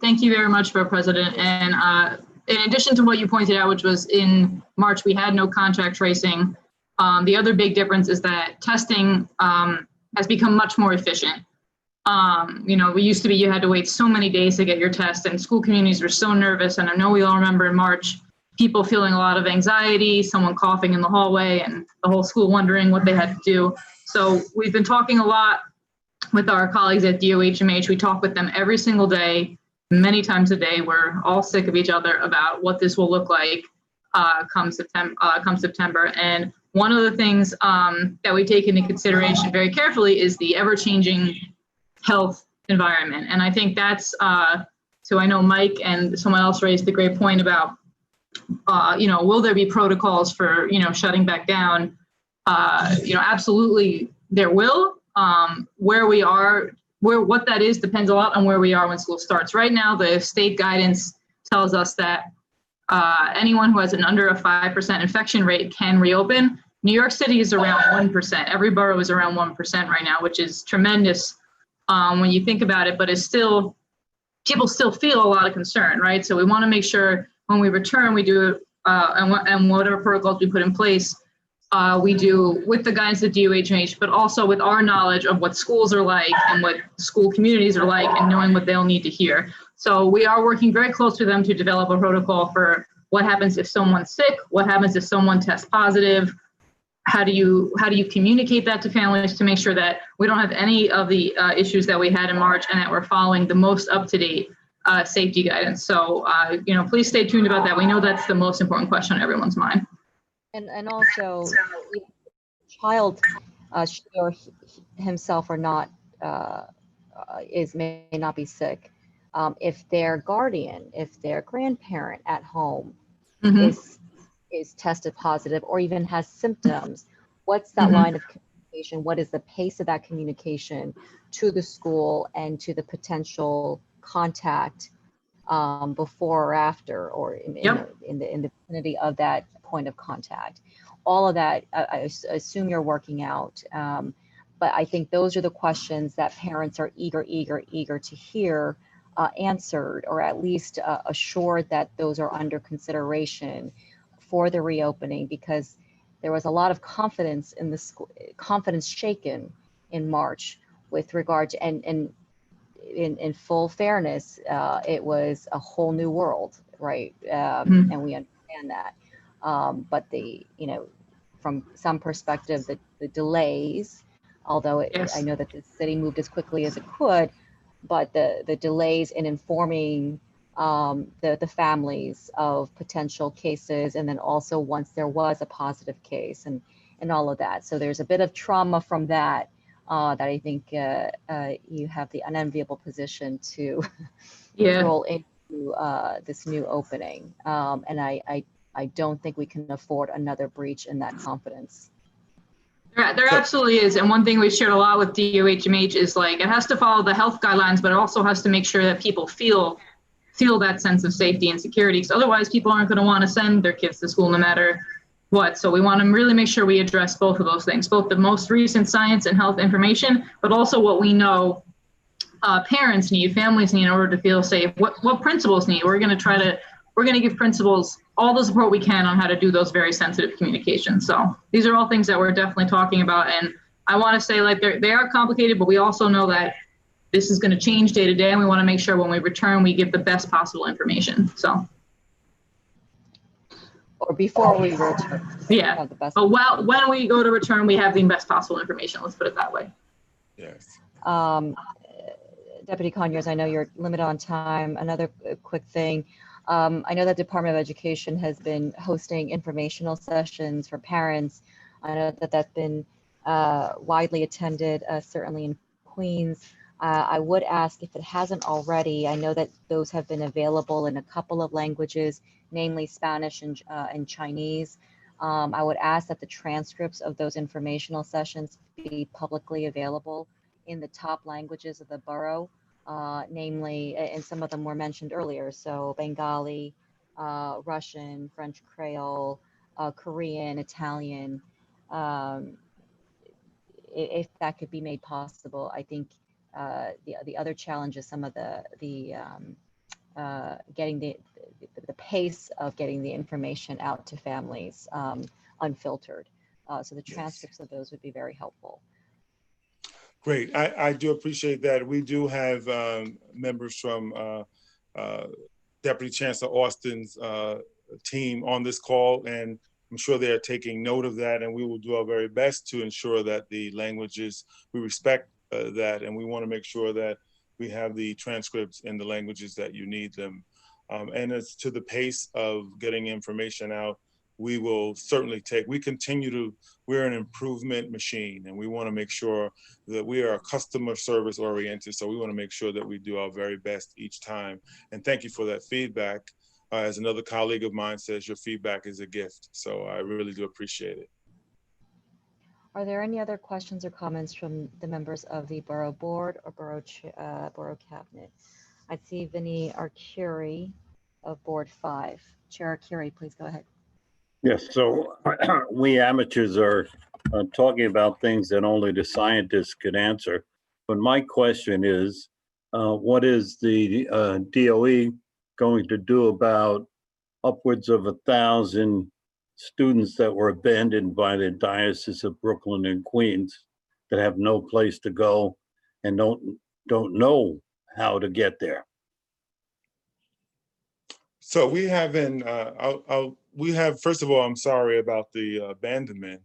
Thank you very much, Borough President. And in addition to what you pointed out, which was in March, we had no contact tracing. The other big difference is that testing has become much more efficient. We used to be, you had to wait so many days to get your test, and school communities were so nervous. And I know we all remember in March, people feeling a lot of anxiety, someone coughing in the hallway, and the whole school wondering what they had to do. So we've been talking a lot with our colleagues at DOHMH. We talk with them every single day, many times a day. We're all sick of each other about what this will look like come September. And one of the things that we take into consideration very carefully is the ever-changing health environment. And I think that's, so I know Mike and someone else raised the great point about, will there be protocols for, shutting back down? Absolutely there will. What that is depends a lot on where we are when school starts. Right now, the state guidance tells us that anyone who has an under a 5% infection rate can reopen. New York City is around 1%. Every borough is around 1% right now, which is tremendous when you think about it, but it's still, people still feel a lot of concern, right? So we want to make sure when we return, we do it, and whatever protocols we put in place, we do with the guidance of DOHMH, but also with our knowledge of what schools are like and what school communities are like and knowing what they'll need to hear. So we are working very close with them to develop a protocol for what happens if someone's sick, what happens if someone tests positive, how do you communicate that to families to make sure that we don't have any of the issues that we had in March and that we're following the most up-to-date safety guidance. So, please stay tuned about that. We know that's the most important question on everyone's mind. And also, child she or himself or not may not be sick. If their guardian, if their grandparent at home is tested positive or even has symptoms, what's that line of communication? What is the pace of that communication to the school and to the potential contact before or after, or in the vicinity of that point of contact? All of that, I assume you're working out. But I think those are the questions that parents are eager to hear answered, or at least assured that those are under consideration for the reopening, because there was a lot of confidence in the school, confidence shaken in March with regard to, and in full fairness, it was a whole new world, right? And we understand that. But from some perspective, the delays, although I know that the city moved as quickly as it could, but the delays in informing the families of potential cases, and then also once there was a positive case and all of that. So there's a bit of trauma from that that I think you have the unenviable position to roll into this new opening. And I don't think we can afford another breach in that confidence. There absolutely is. And one thing we've shared a lot with DOHMH is it has to follow the health guidelines, but it also has to make sure that people feel that sense of safety and security, because otherwise people aren't going to want to send their kids to school no matter what. So we want to really make sure we address both of those things, both the most recent science and health information, but also what we know parents need, families need in order to feel safe, what principals need. We're going to give principals all the support we can on how to do those very sensitive communications. So these are all things that we're definitely talking about. And I want to say they are complicated, but we also know that this is going to change day to day, and we want to make sure when we return, we give the best possible information. So. Or before we return. Yeah, but when we go to return, we have the best possible information. Let's put it that way. Yes. Deputy Conyers, I know you're limited on time. Another quick thing. I know that Department of Education has been hosting informational sessions for parents. I know that that's been widely attended, certainly in Queens. I would ask if it hasn't already. I know that those have been available in a couple of languages, namely Spanish and Chinese. I would ask that the transcripts of those informational sessions be publicly available in the top languages of the borough, namely, and some of them were mentioned earlier, so Bengali, Russian, French Creole, Korean, Italian. If that could be made possible, I think the other challenge is some of getting the pace of getting the information out to families unfiltered. So the transcripts of those would be very helpful. Great, I do appreciate that. We do have members from Deputy Chancellor Austin's team on this call, and I'm sure they are taking note of that, and we will do our very best to ensure that the languages, we respect that, and we want to make sure that we have the transcripts in the languages that you need them. And as to the pace of getting information out, we will certainly we're an improvement machine, and we want to make sure that we are customer service oriented. So we want to make sure that we do our very best each time. And thank you for that feedback. As another colleague of mine says, your feedback is a gift. So I really do appreciate it. Are there any other questions or comments from the members of the Borough Board or Borough Cabinet? I see Vinnie Arcuri of Board 5. Chair Arcuri, please go ahead. Yes, so we amateurs are talking about things that only the scientists could answer. But my question is, what is the DOE going to do about upwards of 1,000 students that were abandoned by the Diocese of Brooklyn and Queens that have no place to go and don't know how to get there? So we haven't, first of all, I'm sorry about the abandonment,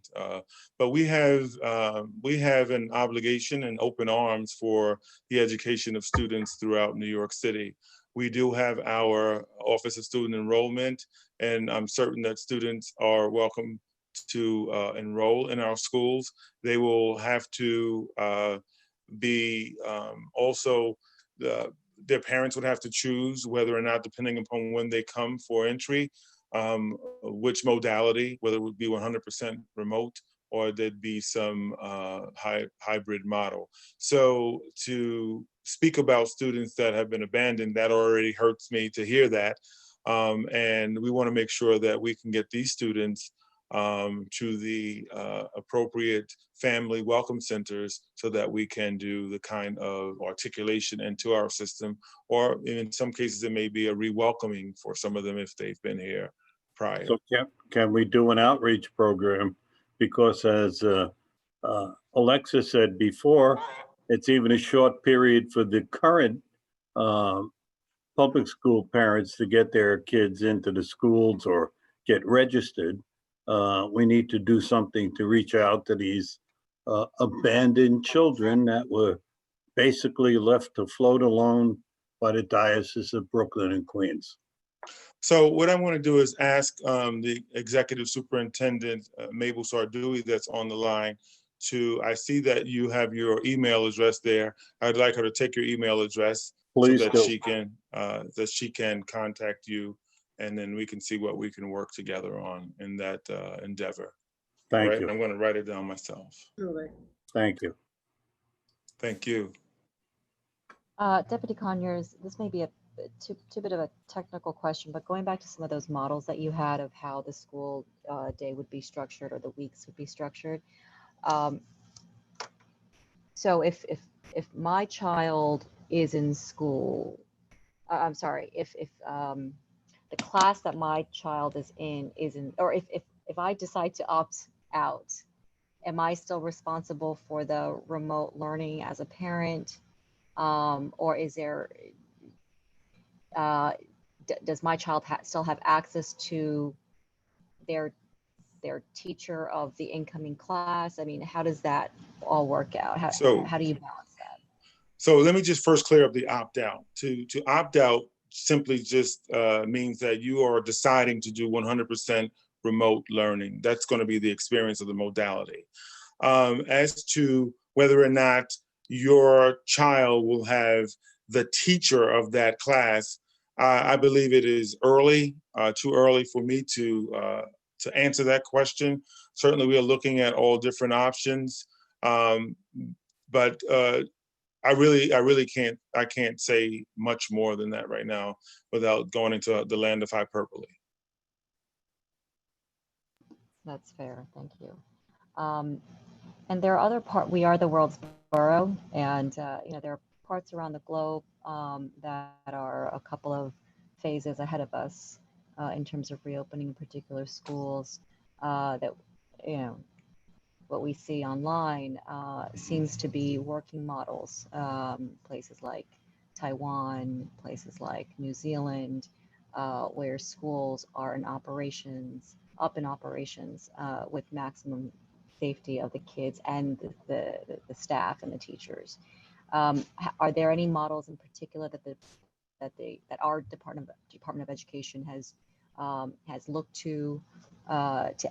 but we have an obligation and open arms for the education of students throughout New York City. We do have our Office of Student Enrollment, and I'm certain that students are welcome to enroll in our schools. They will have to be also, their parents would have to choose whether or not, depending upon when they come for entry, which modality, whether it would be 100% remote or there'd be some hybrid model. So to speak about students that have been abandoned, that already hurts me to hear that. And we want to make sure that we can get these students to the appropriate family welcome centers so that we can do the kind of articulation into our system, or in some cases, it may be a re-welcoming for some of them if they've been here prior. So can we do an outreach program? Because as Alexa said before, it's even a short period for the current public school parents to get their kids into the schools or get registered. We need to do something to reach out to these abandoned children that were basically left to float alone by the Diocese of Brooklyn and Queens. So what I want to do is ask the Executive Superintendent, Mabel Sardui, that's on the line, I see that you have your email address there. I'd like her to take your email address so that she can contact you, and then we can see what we can work together on in that endeavor. Thank you. I'm going to write it down myself. Thank you. Thank you. Deputy Conyers, this may be a too bit of a technical question, but going back to some of those models that you had of how the school day would be structured or the weeks would be structured. So if my child is in school, I'm sorry, if the class that my child is in or if I decide to opt out, am I still responsible for the remote learning as a parent? Or is there, does my child still have access to their teacher of the incoming class? I mean, how does that all work out? How do you balance that? So let me just first clear up the opt-out. To opt out simply just means that you are deciding to do 100% remote learning. That's going to be the experience of the modality. As to whether or not your child will have the teacher of that class. I believe it is too early for me to answer that question. Certainly, we are looking at all different options, but I really can't say much more than that right now without going into the land of hyperbole. That's fair. Thank you. And there are other we are the world's borough, and there are parts around the globe that are a couple of phases ahead of us in terms of reopening particular schools. That what we see online seems to be working models. Places like Taiwan, places like New Zealand, where schools are up in operations with maximum safety of the kids and the staff and the teachers. Are there any models in particular that our Department of Education has looked to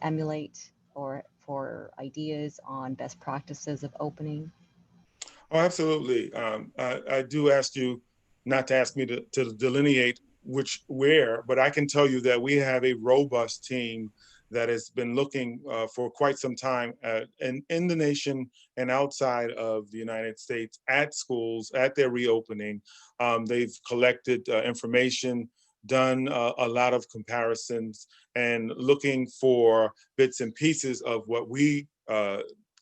emulate, or for ideas on best practices of opening? Oh, absolutely. I do ask you not to ask me to delineate where, but I can tell you that we have a robust team that has been looking for quite some time in the nation and outside of the United States at schools, at their reopening. They've collected information, done a lot of comparisons, and looking for bits and pieces of what we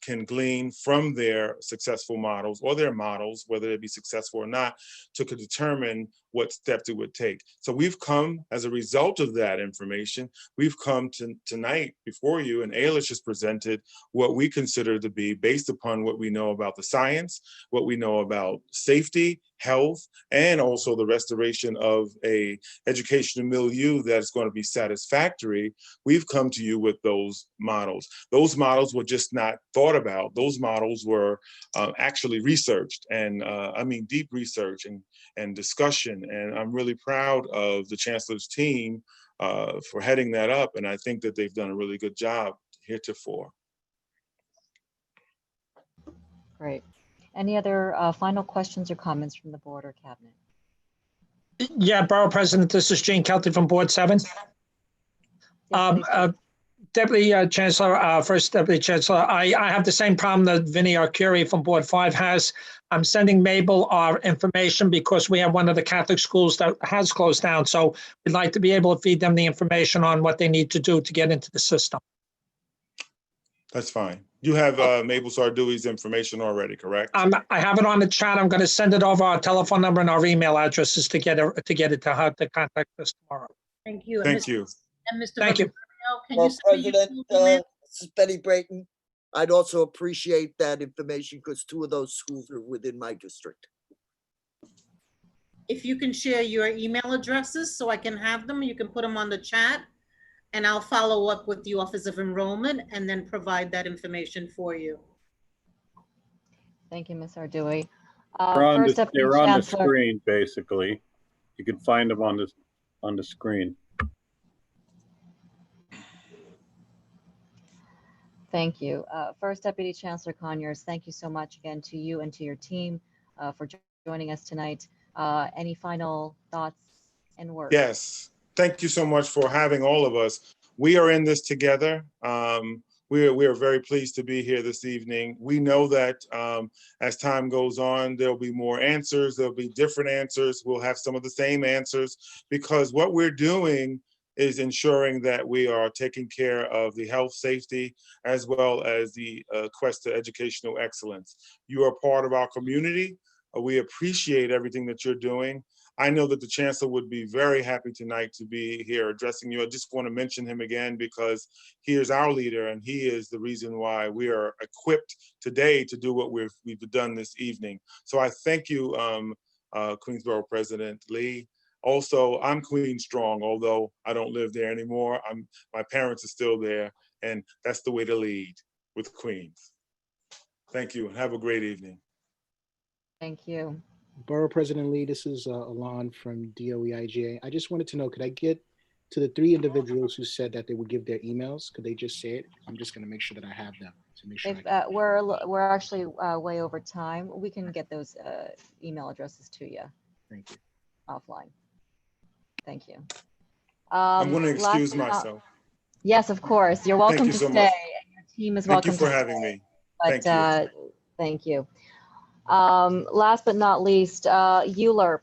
can glean from their successful models or their models, whether they be successful or not, to determine what steps it would take. So we've come, as a result of that information, we've come to tonight before you, and Ailish has presented what we consider to be, based upon what we know about the science, what we know about safety, health, and also the restoration of a educational milieu that's going to be satisfactory. We've come to you with those models. Those models were just not thought about. Those models were actually researched, and I mean deep research and discussion. And I'm really proud of the Chancellor's team for heading that up. And I think that they've done a really good job heretofore. Great. Any other final questions or comments from the board or cabinet? Yeah, Borough President, this is Gene Kelty from Board 7. Deputy Chancellor, First Deputy Chancellor, I have the same problem that Vinnie Arcuri from Board 5 has. I'm sending Mabel our information because we have one of the Catholic schools that has closed down. So we'd like to be able to feed them the information on what they need to do to get into the system. That's fine. You have Mabel Sardui's information already, correct? I have it on the chat. I'm going to send it over our telephone number and our email addresses to get it to her to contact us tomorrow. Thank you. Thank you. And Mr. Thank you. Well, President, this is Betty Brayton. I'd also appreciate that information because 2 of those schools are within my district. If you can share your email addresses so I can have them, you can put them on the chat, and I'll follow up with the Office of Enrollment and then provide that information for you. Thank you, Ms. Ardui. They're on the screen, basically. You can find them on the screen. Thank you. First Deputy Chancellor Conyers, thank you so much again to you and to your team for joining us tonight. Any final thoughts and words? Yes. Thank you so much for having all of us. We are in this together. We are very pleased to be here this evening. We know that as time goes on, there'll be more answers. There'll be different answers. We'll have some of the same answers, because what we're doing is ensuring that we are taking care of the health, safety, as well as the quest to educational excellence. You are part of our community. We appreciate everything that you're doing. I know that the Chancellor would be very happy tonight to be here addressing you. I just want to mention him again because he is our leader and he is the reason why we are equipped today to do what we've done this evening. So I thank you, Queensborough President Lee. Also, I'm Queen Strong, although I don't live there anymore. My parents are still there, and that's the way to lead, with Queens. Thank you, and have a great evening. Thank you. Borough President Lee, this is Alon from DOE-IGA. I just wanted to know, could I get to the 3 individuals who said that they would give their emails? Could they just say it? I'm just going to make sure that I have them. to make sure. If we're actually way over time, we can get those email addresses to you. Thank you. Offline. Thank you. I'm going to last excuse but not- myself. Yes, of course. You're welcome you to so stay. much. And your team is Thank you welcome for to having stay. me. But, Thank you. Thank you. Last but not least, ULURP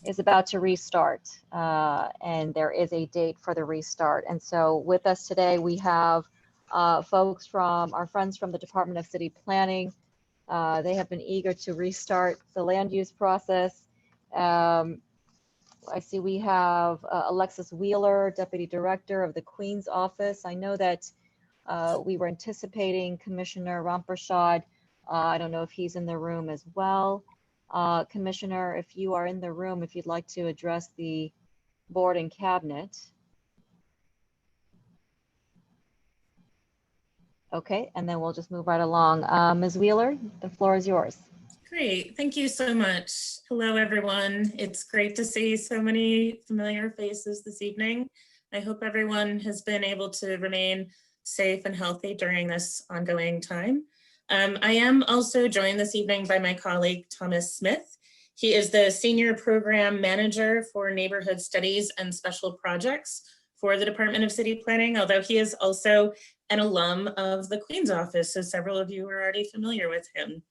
is about to restart, and there is a date for the restart. And so with us today, we have folks from our friends from the Department of City Planning. They have been eager to restart the land use process. I see we have Alexis Wheeler, Deputy Director of the Queen's Office. I know that we were anticipating Commissioner Ramprashad. I don't know if he's in the room as well. Commissioner, if you are in the room, if you'd like to address the board and cabinet. Okay, and then we'll just move right along. Ms. Wheeler, the floor is yours. Great, thank you so much. Hello, everyone. It's great to see so many familiar faces this evening. I hope everyone has been able to remain safe and healthy during this ongoing time. I am also joined this evening by my colleague, Thomas Smith. He is the Senior Program Manager for Neighborhood Studies and Special Projects for the Department of City Planning, although he is also an alum of the Queen's Office, so several of you are already familiar with him.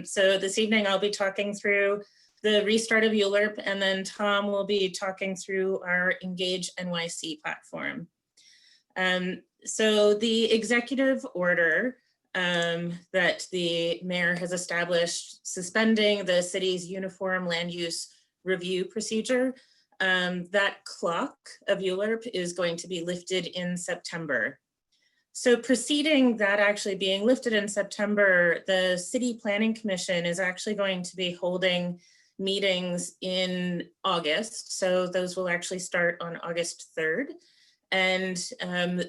So this evening I'll be talking through the restart of ULURP, and then Tom will be talking through our Engage NYC platform. So the executive order that the mayor has established suspending the city's uniform land use review procedure, that clock of ULURP is going to be lifted in September. So preceding that actually being lifted in September, the City Planning Commission is actually going to be holding meetings in August. So those will actually start on August 3rd. And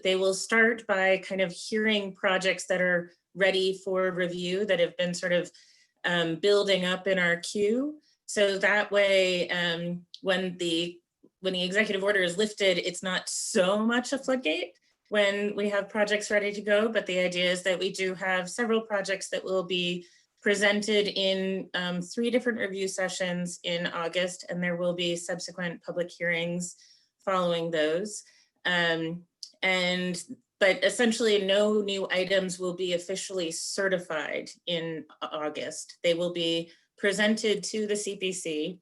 they will start by kind of hearing projects that are ready for review that have been sort of building up in our queue. So that way, when the executive order is lifted, it's not so much a floodgate when we have projects ready to go, but the idea is that we do have several projects that will be presented in 3 different review sessions in August, and there will be subsequent public hearings following those. But essentially no new items will be officially certified in August. They will be presented to the CPC,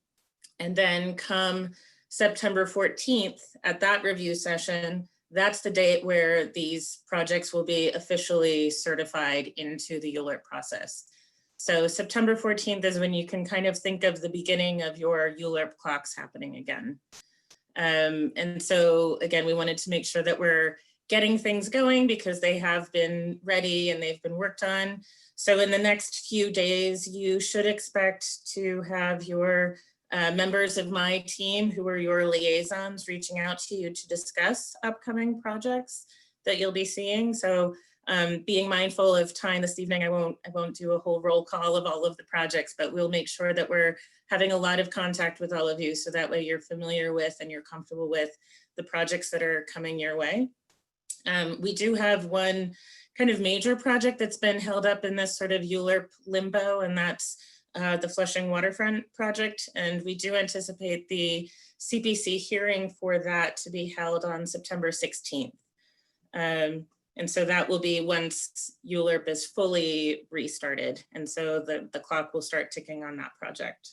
and then come September 14th at that review session, that's the date where these projects will be officially certified into the ULURP process. So September 14th is when you can kind of think of the beginning of your ULURP clocks happening again. And so again, we wanted to make sure that we're getting things going because they have been ready and they've been worked on. So in the next few days, you should expect to have your members of my team who are your liaisons reaching out to you to discuss upcoming projects that you'll be seeing. So being mindful of time this evening, I won't do a whole roll call of all of the projects, but we'll make sure that we're having a lot of contact with all of you so that way you're familiar with and you're comfortable with the projects that are coming your way. We do have one kind of major project that's been held up in this sort of ULURP limbo, and that's the Flushing Waterfront project. And we do anticipate the CPC hearing for that to be held on September 16th. And so that will be once ULURP is fully restarted. And so the clock will start ticking on that project.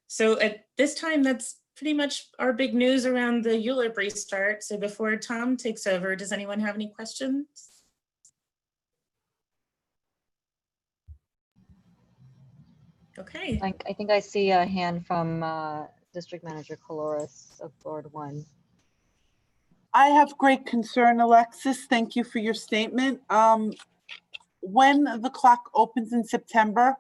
So at this time, that's pretty much our big news around the ULURP restart. So before Tom takes over, does anyone have any questions? Okay. I think I see a hand from District Manager Coloris of Board 1. I have great concern, Alexis. Thank you for your statement. When the clock opens in September,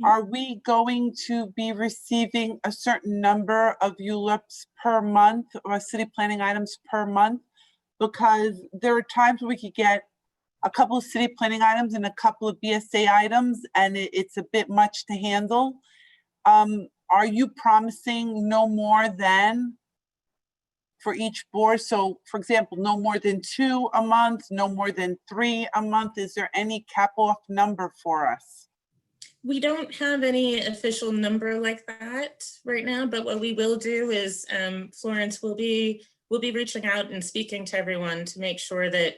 are we going to be receiving a certain number of ULURPs per month or city planning items per month? Because there are times where we could get a couple of city planning items and a couple of BSA items, and it's a bit much to handle. Are you promising no more than for each board? So for example, no more than 2 a month, no more than 3 a month. Is there any cap off number for us? We don't have any official number like that right now, but what we will do is Florence will be reaching out and speaking to everyone to make sure that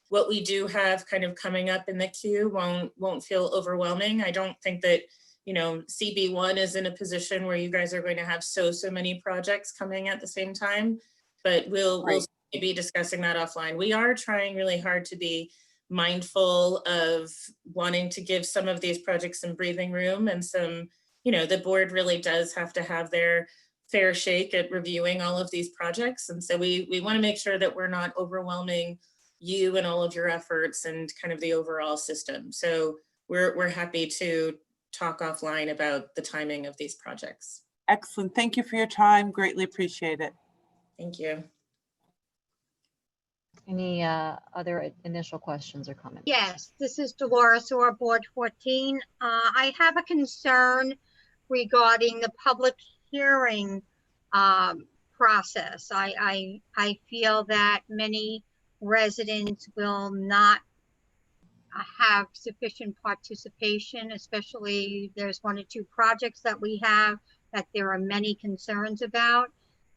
what we do have kind of coming up in the queue won't feel overwhelming. I don't think that, you know, CB1 is in a position where you guys are going to have so many projects coming at the same time, but we'll be discussing that offline. We are trying really hard to be mindful of wanting to give some of these projects some breathing room and some, you know, the board really does have to have their fair shake at reviewing all of these projects. And so we want to make sure that we're not overwhelming you and all of your efforts and kind of the overall system. So we're happy to talk offline about the timing of these projects. Excellent. Thank you for your time. Greatly appreciate it. Thank you. Any other initial questions or comments? Yes, this is Dolores or Board 14. I have a concern regarding the public hearing process. I feel that many residents will not have sufficient participation, especially there's 1 or 2 projects that we have that there are many concerns about.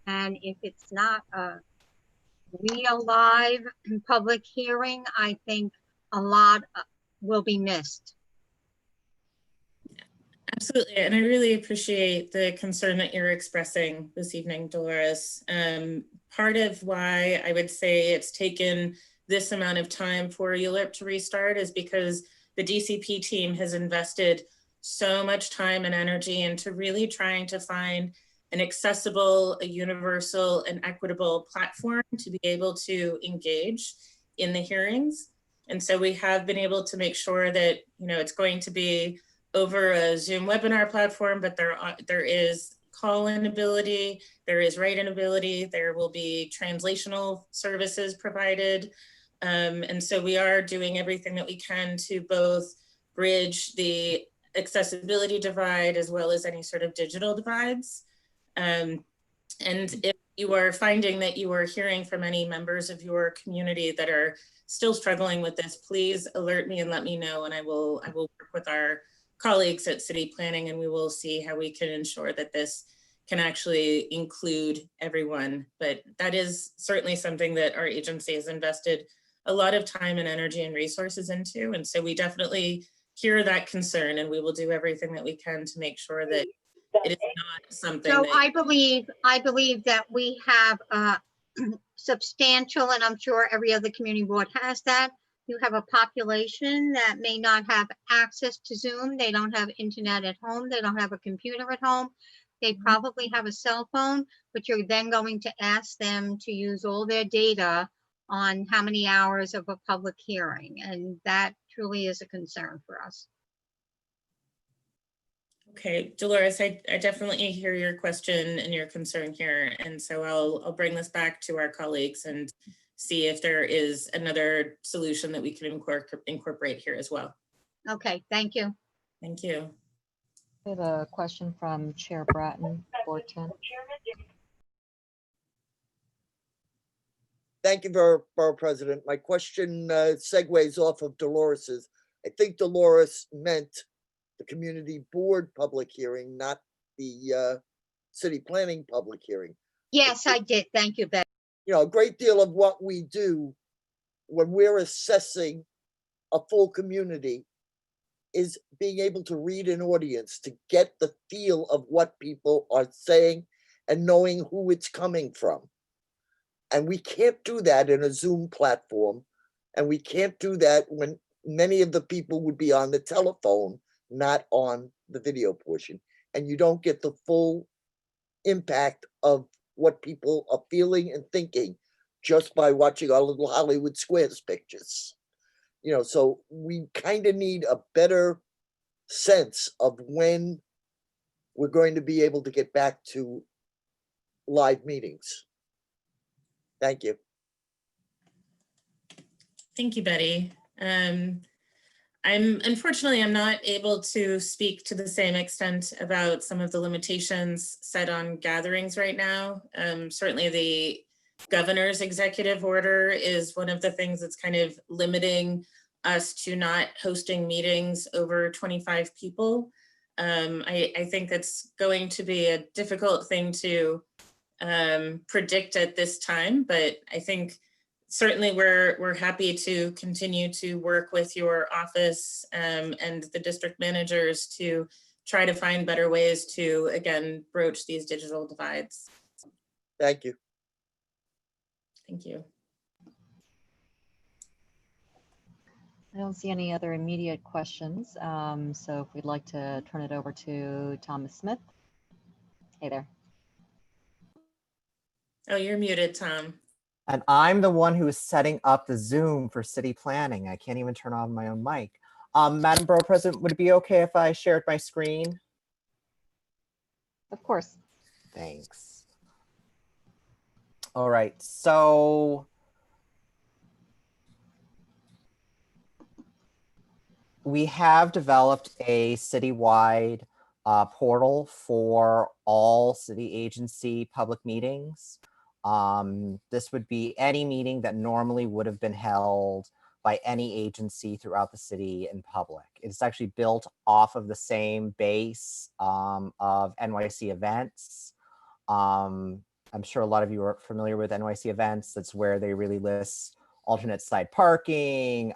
And if it's not a real live public hearing, I think a lot will be missed. Absolutely, and I really appreciate the concern that you're expressing this evening, Dolores. Part of why I would say it's taken this amount of time for ULIRP to restart is because the DCP team has invested so much time and energy into really trying to find an accessible, a universal and equitable platform to be able to engage in the hearings. And so we have been able to make sure that, you know, it's going to be over a Zoom webinar platform, but there is call-in ability, there is write-in ability, there will be translational services provided. And so we are doing everything that we can to both bridge the accessibility divide as well as any sort of digital divides. And if you are finding that you are hearing from any members of your community that are still struggling with this, please alert me and let me know, and I will work with our colleagues at City Planning, and we will see how we can ensure that this can actually include everyone. But that is certainly something that our agency has invested a lot of time and energy and resources into. And so we definitely hear that concern, and we will do everything that we can to make sure that it is not something So that I believe that we have substantial, and I'm sure every other community board has that. You have a population that may not have access to Zoom. They don't have internet at home. They don't have a computer at home. They probably have a cell phone, but you're then going to ask them to use all their data on how many hours of a public hearing. And that truly is a concern for us. Okay, Dolores, I definitely hear your question and your concern here. And so I'll bring this back to our colleagues and see if there is another solution that we can incorporate here as well. Okay, thank you. Thank you. We have a question from Chair Bratton, Board 10. Thank you, Borough President. My question segues off of Dolores's. I think Dolores meant the community board public hearing, not the city planning public hearing. Yes, I did. Thank you, Beth. You know, a great deal of what we do when we're assessing a full community is being able to read an audience, to get the feel of what people are saying and knowing who it's coming from. And we can't do that in a Zoom platform. And we can't do that when many of the people would be on the telephone, not on the video portion. And you don't get the full impact of what people are feeling and thinking just by watching our little Hollywood Squares pictures. You know, so we kind of need a better sense of when we're going to be able to get back to live meetings. Thank you. Thank you, Betty. Unfortunately, I'm not able to speak to the same extent about some of the limitations set on gatherings right now. Certainly governor's executive order is one of the things that's kind of limiting us to not hosting meetings over 25 people. I think that's going to be a difficult thing to predict at this time, but I think certainly we're happy to continue to work with your office and the district managers to try to find better ways to, again, broach these digital divides. Thank you. Thank you. I don't see any other immediate questions. So if we'd like to turn it over to Thomas Smith. Hey there. Oh, you're muted, Tom. And I'm the one who is setting up the Zoom for city planning. I can't even turn on my own mic. Madam Borough President, would it be okay if I shared my screen? Of course. Thanks. All right, so we have developed a citywide portal for all city agency public meetings. This would be any meeting that normally would have been held by any agency throughout the city in public. It's actually built off of the same base of NYC events. I'm sure a lot of you are familiar with NYC events. That's where they really list alternate side parking,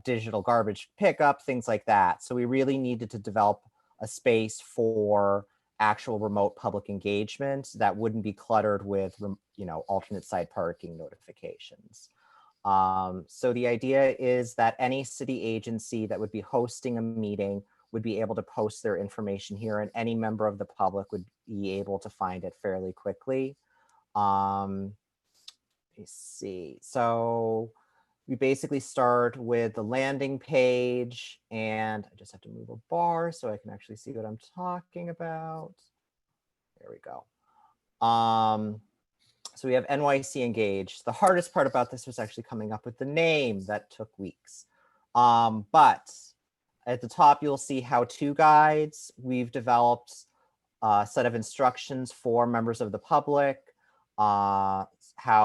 digital garbage pickup, things like that. So we really needed to develop a space for actual remote public engagement that wouldn't be cluttered with, alternate side parking notifications. So the idea is that any city agency that would be hosting a meeting would be able to post their information here, and any member of the public would be able to find it fairly quickly. Let me see. So we basically start with the landing page, and I just have to move a bar so I can actually see what I'm talking about. There we go. So we have NYC Engage. The hardest part about this was actually coming up with the name. That took weeks. But at the top, you'll see how-to guides. We've developed a set of instructions for members of the public, how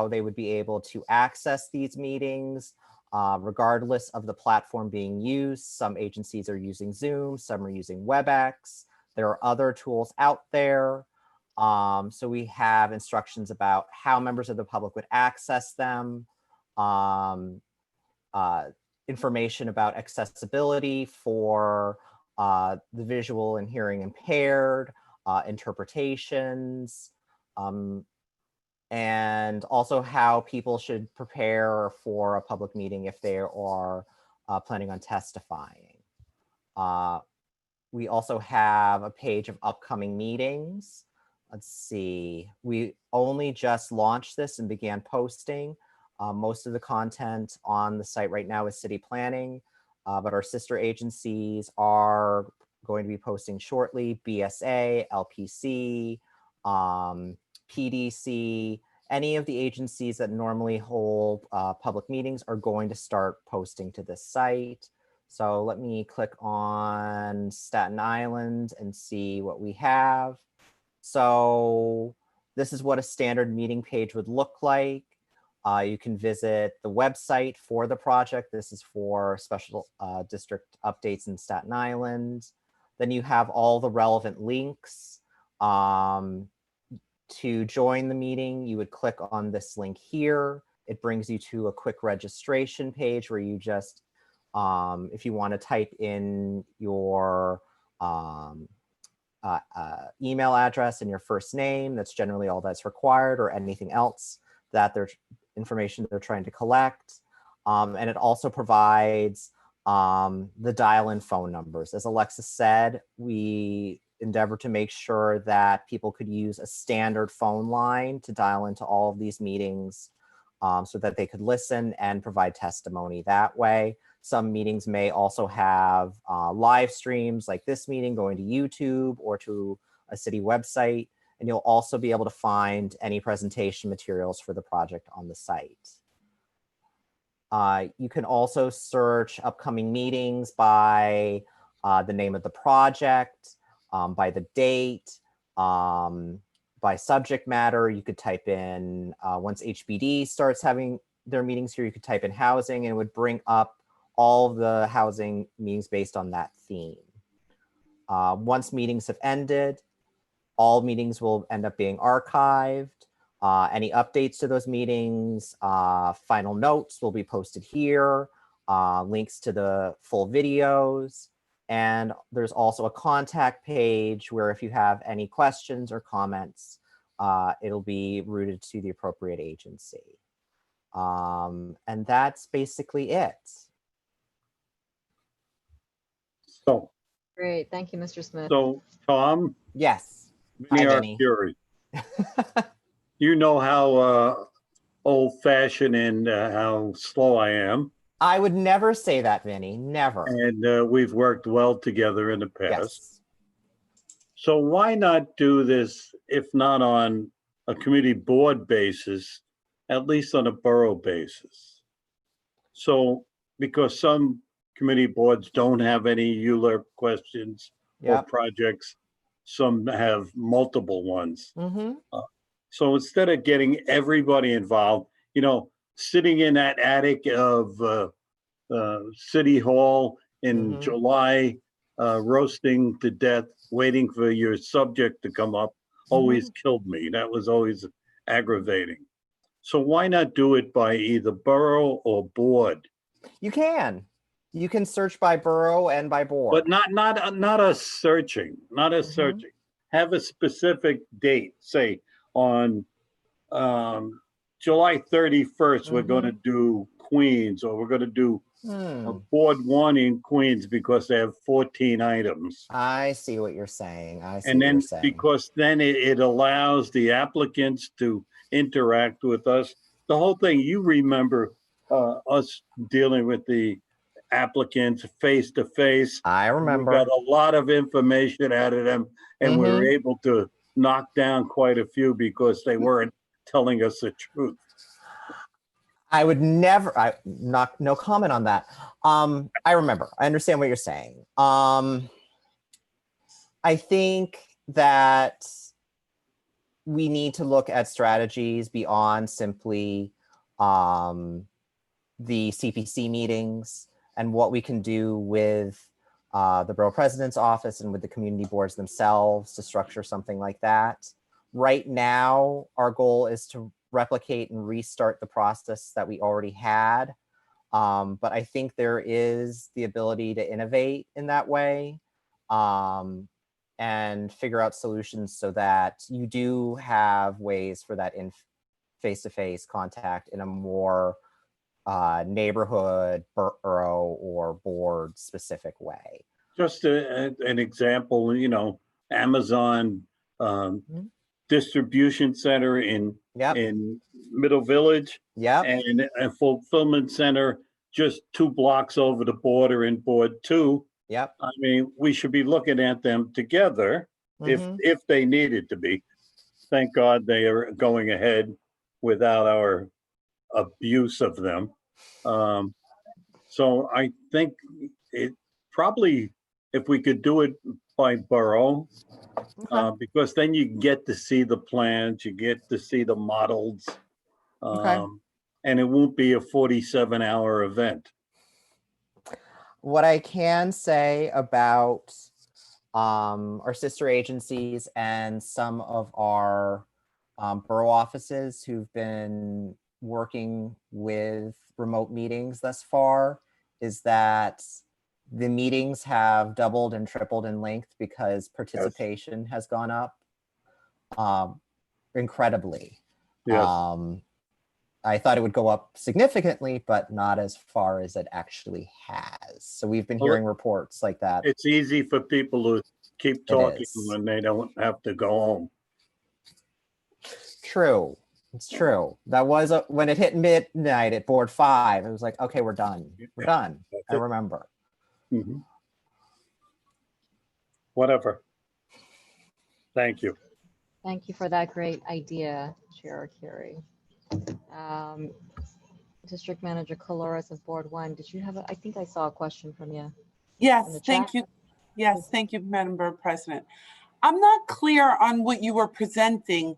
they would be able to access these meetings, regardless of the platform being used. Some agencies are using Zoom, some are using WebEx. There are other tools out there. So we have instructions about how members of the public would access them, information about accessibility for the visual and hearing impaired, interpretations, and also how people should prepare for a public meeting if they are planning on testifying. We also have a page of upcoming meetings. Let's see, we only just launched this and began posting. Most of the content on the site right now is city planning, but our sister agencies are going to be posting shortly. BSA, LPC, PDC, any of the agencies that normally hold public meetings are going to start posting to this site. So let me click on Staten Island and see what we have. So this is what a standard meeting page would look like. You can visit the website for the project. This is for special district updates in Staten Island. Then you have all the relevant links. To join the meeting, you would click on this link here. It brings you to a quick registration page where you just, if you want to type in your email address and your first name, that's generally all that's required, or anything else that information they're trying to collect. And it also provides the dial-in phone numbers. As Alexis said, we endeavor to make sure that people could use a standard phone line to dial into all of these meetings so that they could listen and provide testimony that way. Some meetings may also have live streams like this meeting going to YouTube or to a city website. And you'll also be able to find any presentation materials for the project on the site. You can also search upcoming meetings by the name of the project, by the date, by subject matter. You could type in, once HBD starts having their meetings here, you could type in housing and it would bring up all of the housing meetings based on that theme. Once meetings have ended, all meetings will end up being archived. Any updates to those meetings, final notes will be posted here, links to the full videos. And there's also a contact page where if you have any questions or comments, it'll be routed to the appropriate agency. And that's basically it. So, Great, thank you, Mr. Smith. so Tom, yes, Vinny Hi, R. Vinny. Curie. You know how old-fashioned and how slow I am. I would never say that, Vinny, never. And we've worked well together in the past. Yes. So why not do this, if not on a community board basis, at least on a borough basis? So, because some committee boards don't have any ULURP questions or Yep. projects, some have multiple ones. Mm-hmm. So instead of getting everybody involved, you know, sitting in that attic of City Hall in July, roasting to death, waiting for your subject to come up, always killed me. That was always aggravating. So why not do it by either borough or board? You can search by borough and by board. But not a searching, not a searching. Have a specific date, say on July 31st, we're going to do Queens, or we're going to do Board 1 in Queens because they have 14 items. I see what you're saying. I see And what then you're saying. because then it allows the applicants to interact with us. The whole thing, you remember us dealing with the applicants face to face. I remember. We got a lot of information out of them, and we were able to knock down quite a few because they weren't telling us the truth. I would never, no comment on that. I remember, I understand what you're saying. I think that we need to look at strategies beyond simply the CPC meetings and what we can do with the Borough President's office and with the community boards themselves to structure something like that. Right now, our goal is to replicate and restart the process that we already had. But I think there is the ability to innovate in that way and figure out solutions so that you do have ways for that in face-to-face contact in a more neighborhood, borough, or board specific way. Just an example, you know, Amazon distribution center in Middle Village, and a fulfillment center just 2 blocks over the border in Board 2. Yep. I mean, we should be looking at them together if they needed to be. Thank God they are going ahead without our abuse of them. So I think it probably, if we could do it by borough, because then you get to see the plans, you get to see the models, and it won't be a 47-hour event. What I can say about our sister agencies and some of our borough offices who've been working with remote meetings thus far is that the meetings have doubled and tripled in length because participation has gone up incredibly. Yes. I thought it would go up significantly, but not as far as it actually has. So we've been hearing reports like that. It's easy for people to keep talking when they don't have to go home. True. It's true. That was when it hit midnight at Board 5. It was like, okay, we're done. We're done. I remember. Whatever. Thank you. Thank you for that great idea, Chair Curie. District Manager Coloris of Board 1, did you have I think I saw a question from you. Yes, thank you. Yes, thank you, Madam Borough President. I'm not clear on what you were presenting.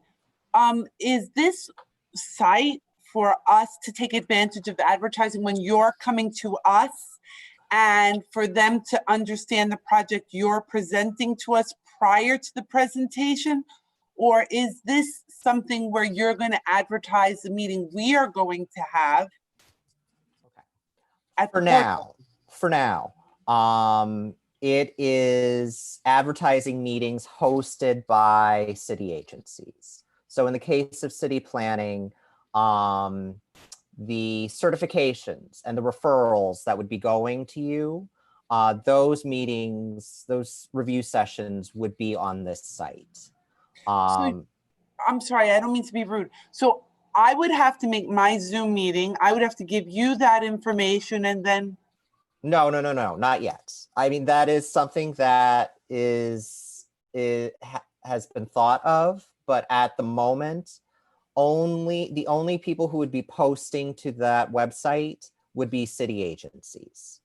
Is this site for us to take advantage of advertising when you're coming to us and for them to understand the project you're presenting to us prior to the presentation? Or is this something where you're going to advertise the meeting we are going to have? For now, it is advertising meetings hosted by city agencies. So in the case of city planning, the certifications and the referrals that would be going to you, those meetings, those review sessions would be on this site. So, I'm sorry, I don't mean to be rude. So I would have to make my Zoom meeting. I would have to give you that information and then. No, not yet. I mean, that is something that has been thought of, but at the moment, the only people who would be posting to that website would be city agencies.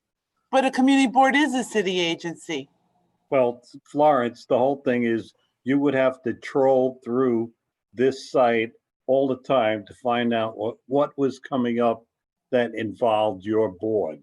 But a community board is a city agency. Well, Florence, the whole thing is you would have to troll through this site all the time to find out what was coming up that involved your board.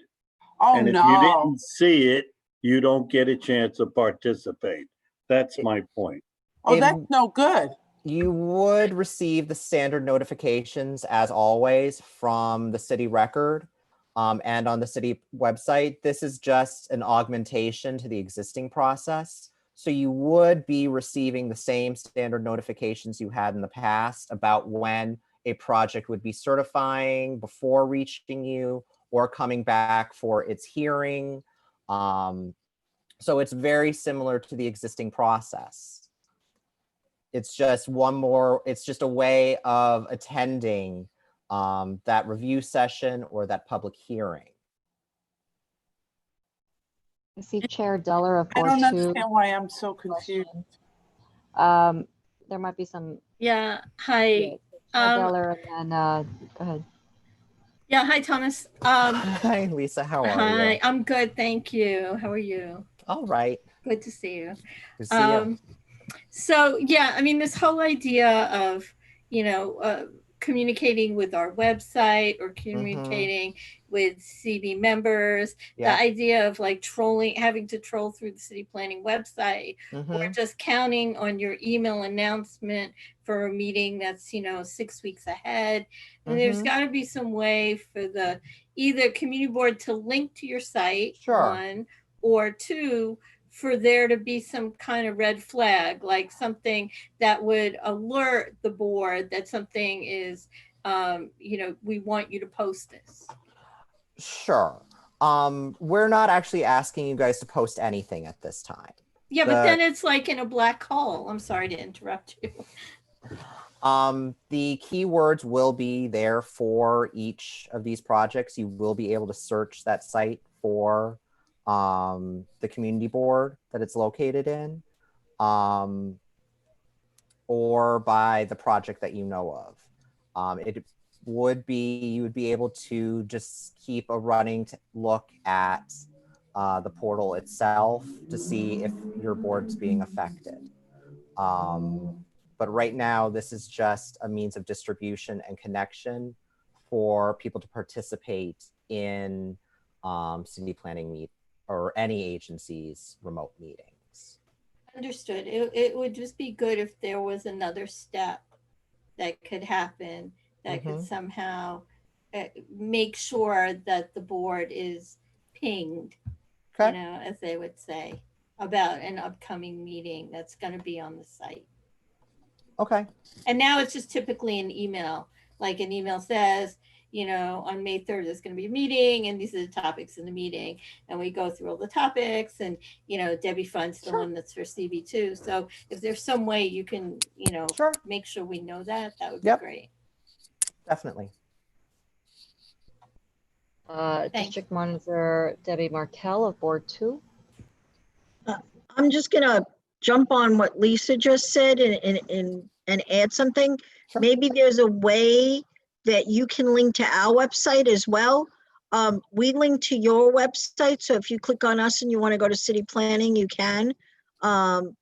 Oh, and if no. you didn't see it, you don't get a chance to participate. That's my point. Oh, that's no good. You would receive the standard notifications, as always, from the city record and on the city website. This is just an augmentation to the existing process. So you would be receiving the same standard notifications you had in the past about when a project would be certifying before reaching you or coming back for its hearing. So it's very similar to the existing process. It's just it's just a way of attending that review session or that public hearing. I see Chair Deller of I Board don't 2. understand why I'm so confused. There might be some. Yeah, hi. Chair Deller, and then go ahead. Yeah, hi, Thomas. Hi, Lisa, how are you? Hi, I'm good, thank you. How are you? All right. Good to see you. Good to see you. So, yeah, I mean, this whole idea of, communicating with our website or communicating with CB members, the idea of like having to troll through the city planning website, or just counting on your email announcement for a meeting that's, 6 weeks ahead. And there's got to be some way for the either community board to link to your site, one, or two, for there to be some kind of red flag, like something that would alert the board that something is, we want you to post this. Sure. We're not actually asking you guys to post anything at this time. Yeah, but then it's like in a black hole. I'm sorry to interrupt you. The keywords will be there for each of these projects. You will be able to search that site for the community board that it's located in, or by the project that you know of. You would be able to just keep a running look at the portal itself to see if your board's being affected. But right now, this is just a means of distribution and connection for people to participate in city planning or any agency's remote meetings. Understood. It would just be good if there was another step that could happen that could somehow make sure that the board is pinged, as they would say, about an upcoming meeting that's going to be on the site. Okay. And now it's just typically an email, like an email says, on May 3rd, there's going to be a meeting and these are the topics in the meeting. And we go through all the topics and, Debbie Fund's the one that's for CB2. So if there's some way you can, make sure we know that would be great. Definitely. District Monitor Debbie Markell of Board 2. I'm just going to jump on what Lisa just said and add something. Sure. Maybe there's a way that you can link to our website as well. We link to your website, so if you click on us and you want to go to city planning, you can.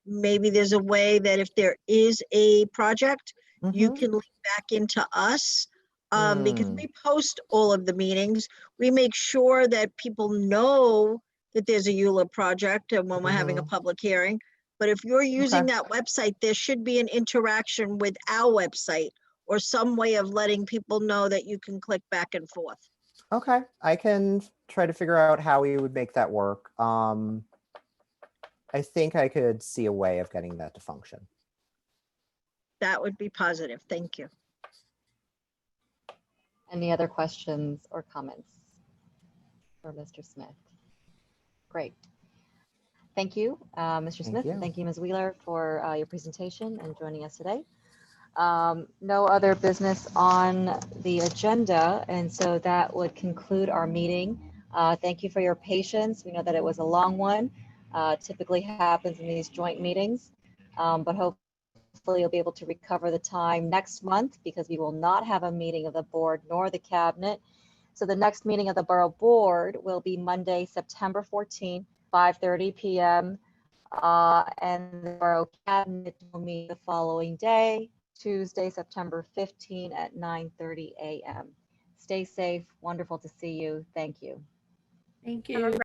Maybe there's a way that if there is a project, you Mhm. can link back into us. Because we post all of the meetings. We make sure that people know that there's a EULA project and when we're having a public hearing. But if you're using that website, there should be an interaction with our website or some way of letting people know that you can click back and forth. Okay, I can try to figure out how we would make that work. I think I could see a way of getting that to function. That would be positive. Thank you. Any other questions or comments for Mr. Smith? Great. Thank you, Mr. Smith. you. And thank you, Ms. Wheeler, for your presentation and joining us today. No other business on the agenda, and so that would conclude our meeting. Thank you for your patience. We know that it was a long one. Typically happens in these joint meetings, but hopefully you'll be able to recover the time next month because we will not have a meeting of the board nor the cabinet. So the next meeting of the Borough Board will be Monday, September 14th, 5:30 p.m. And the Borough Cabinet will meet the following day, Tuesday, September 15 at 9:30 a.m. Stay safe. Wonderful to see you. Thank you. Thank you.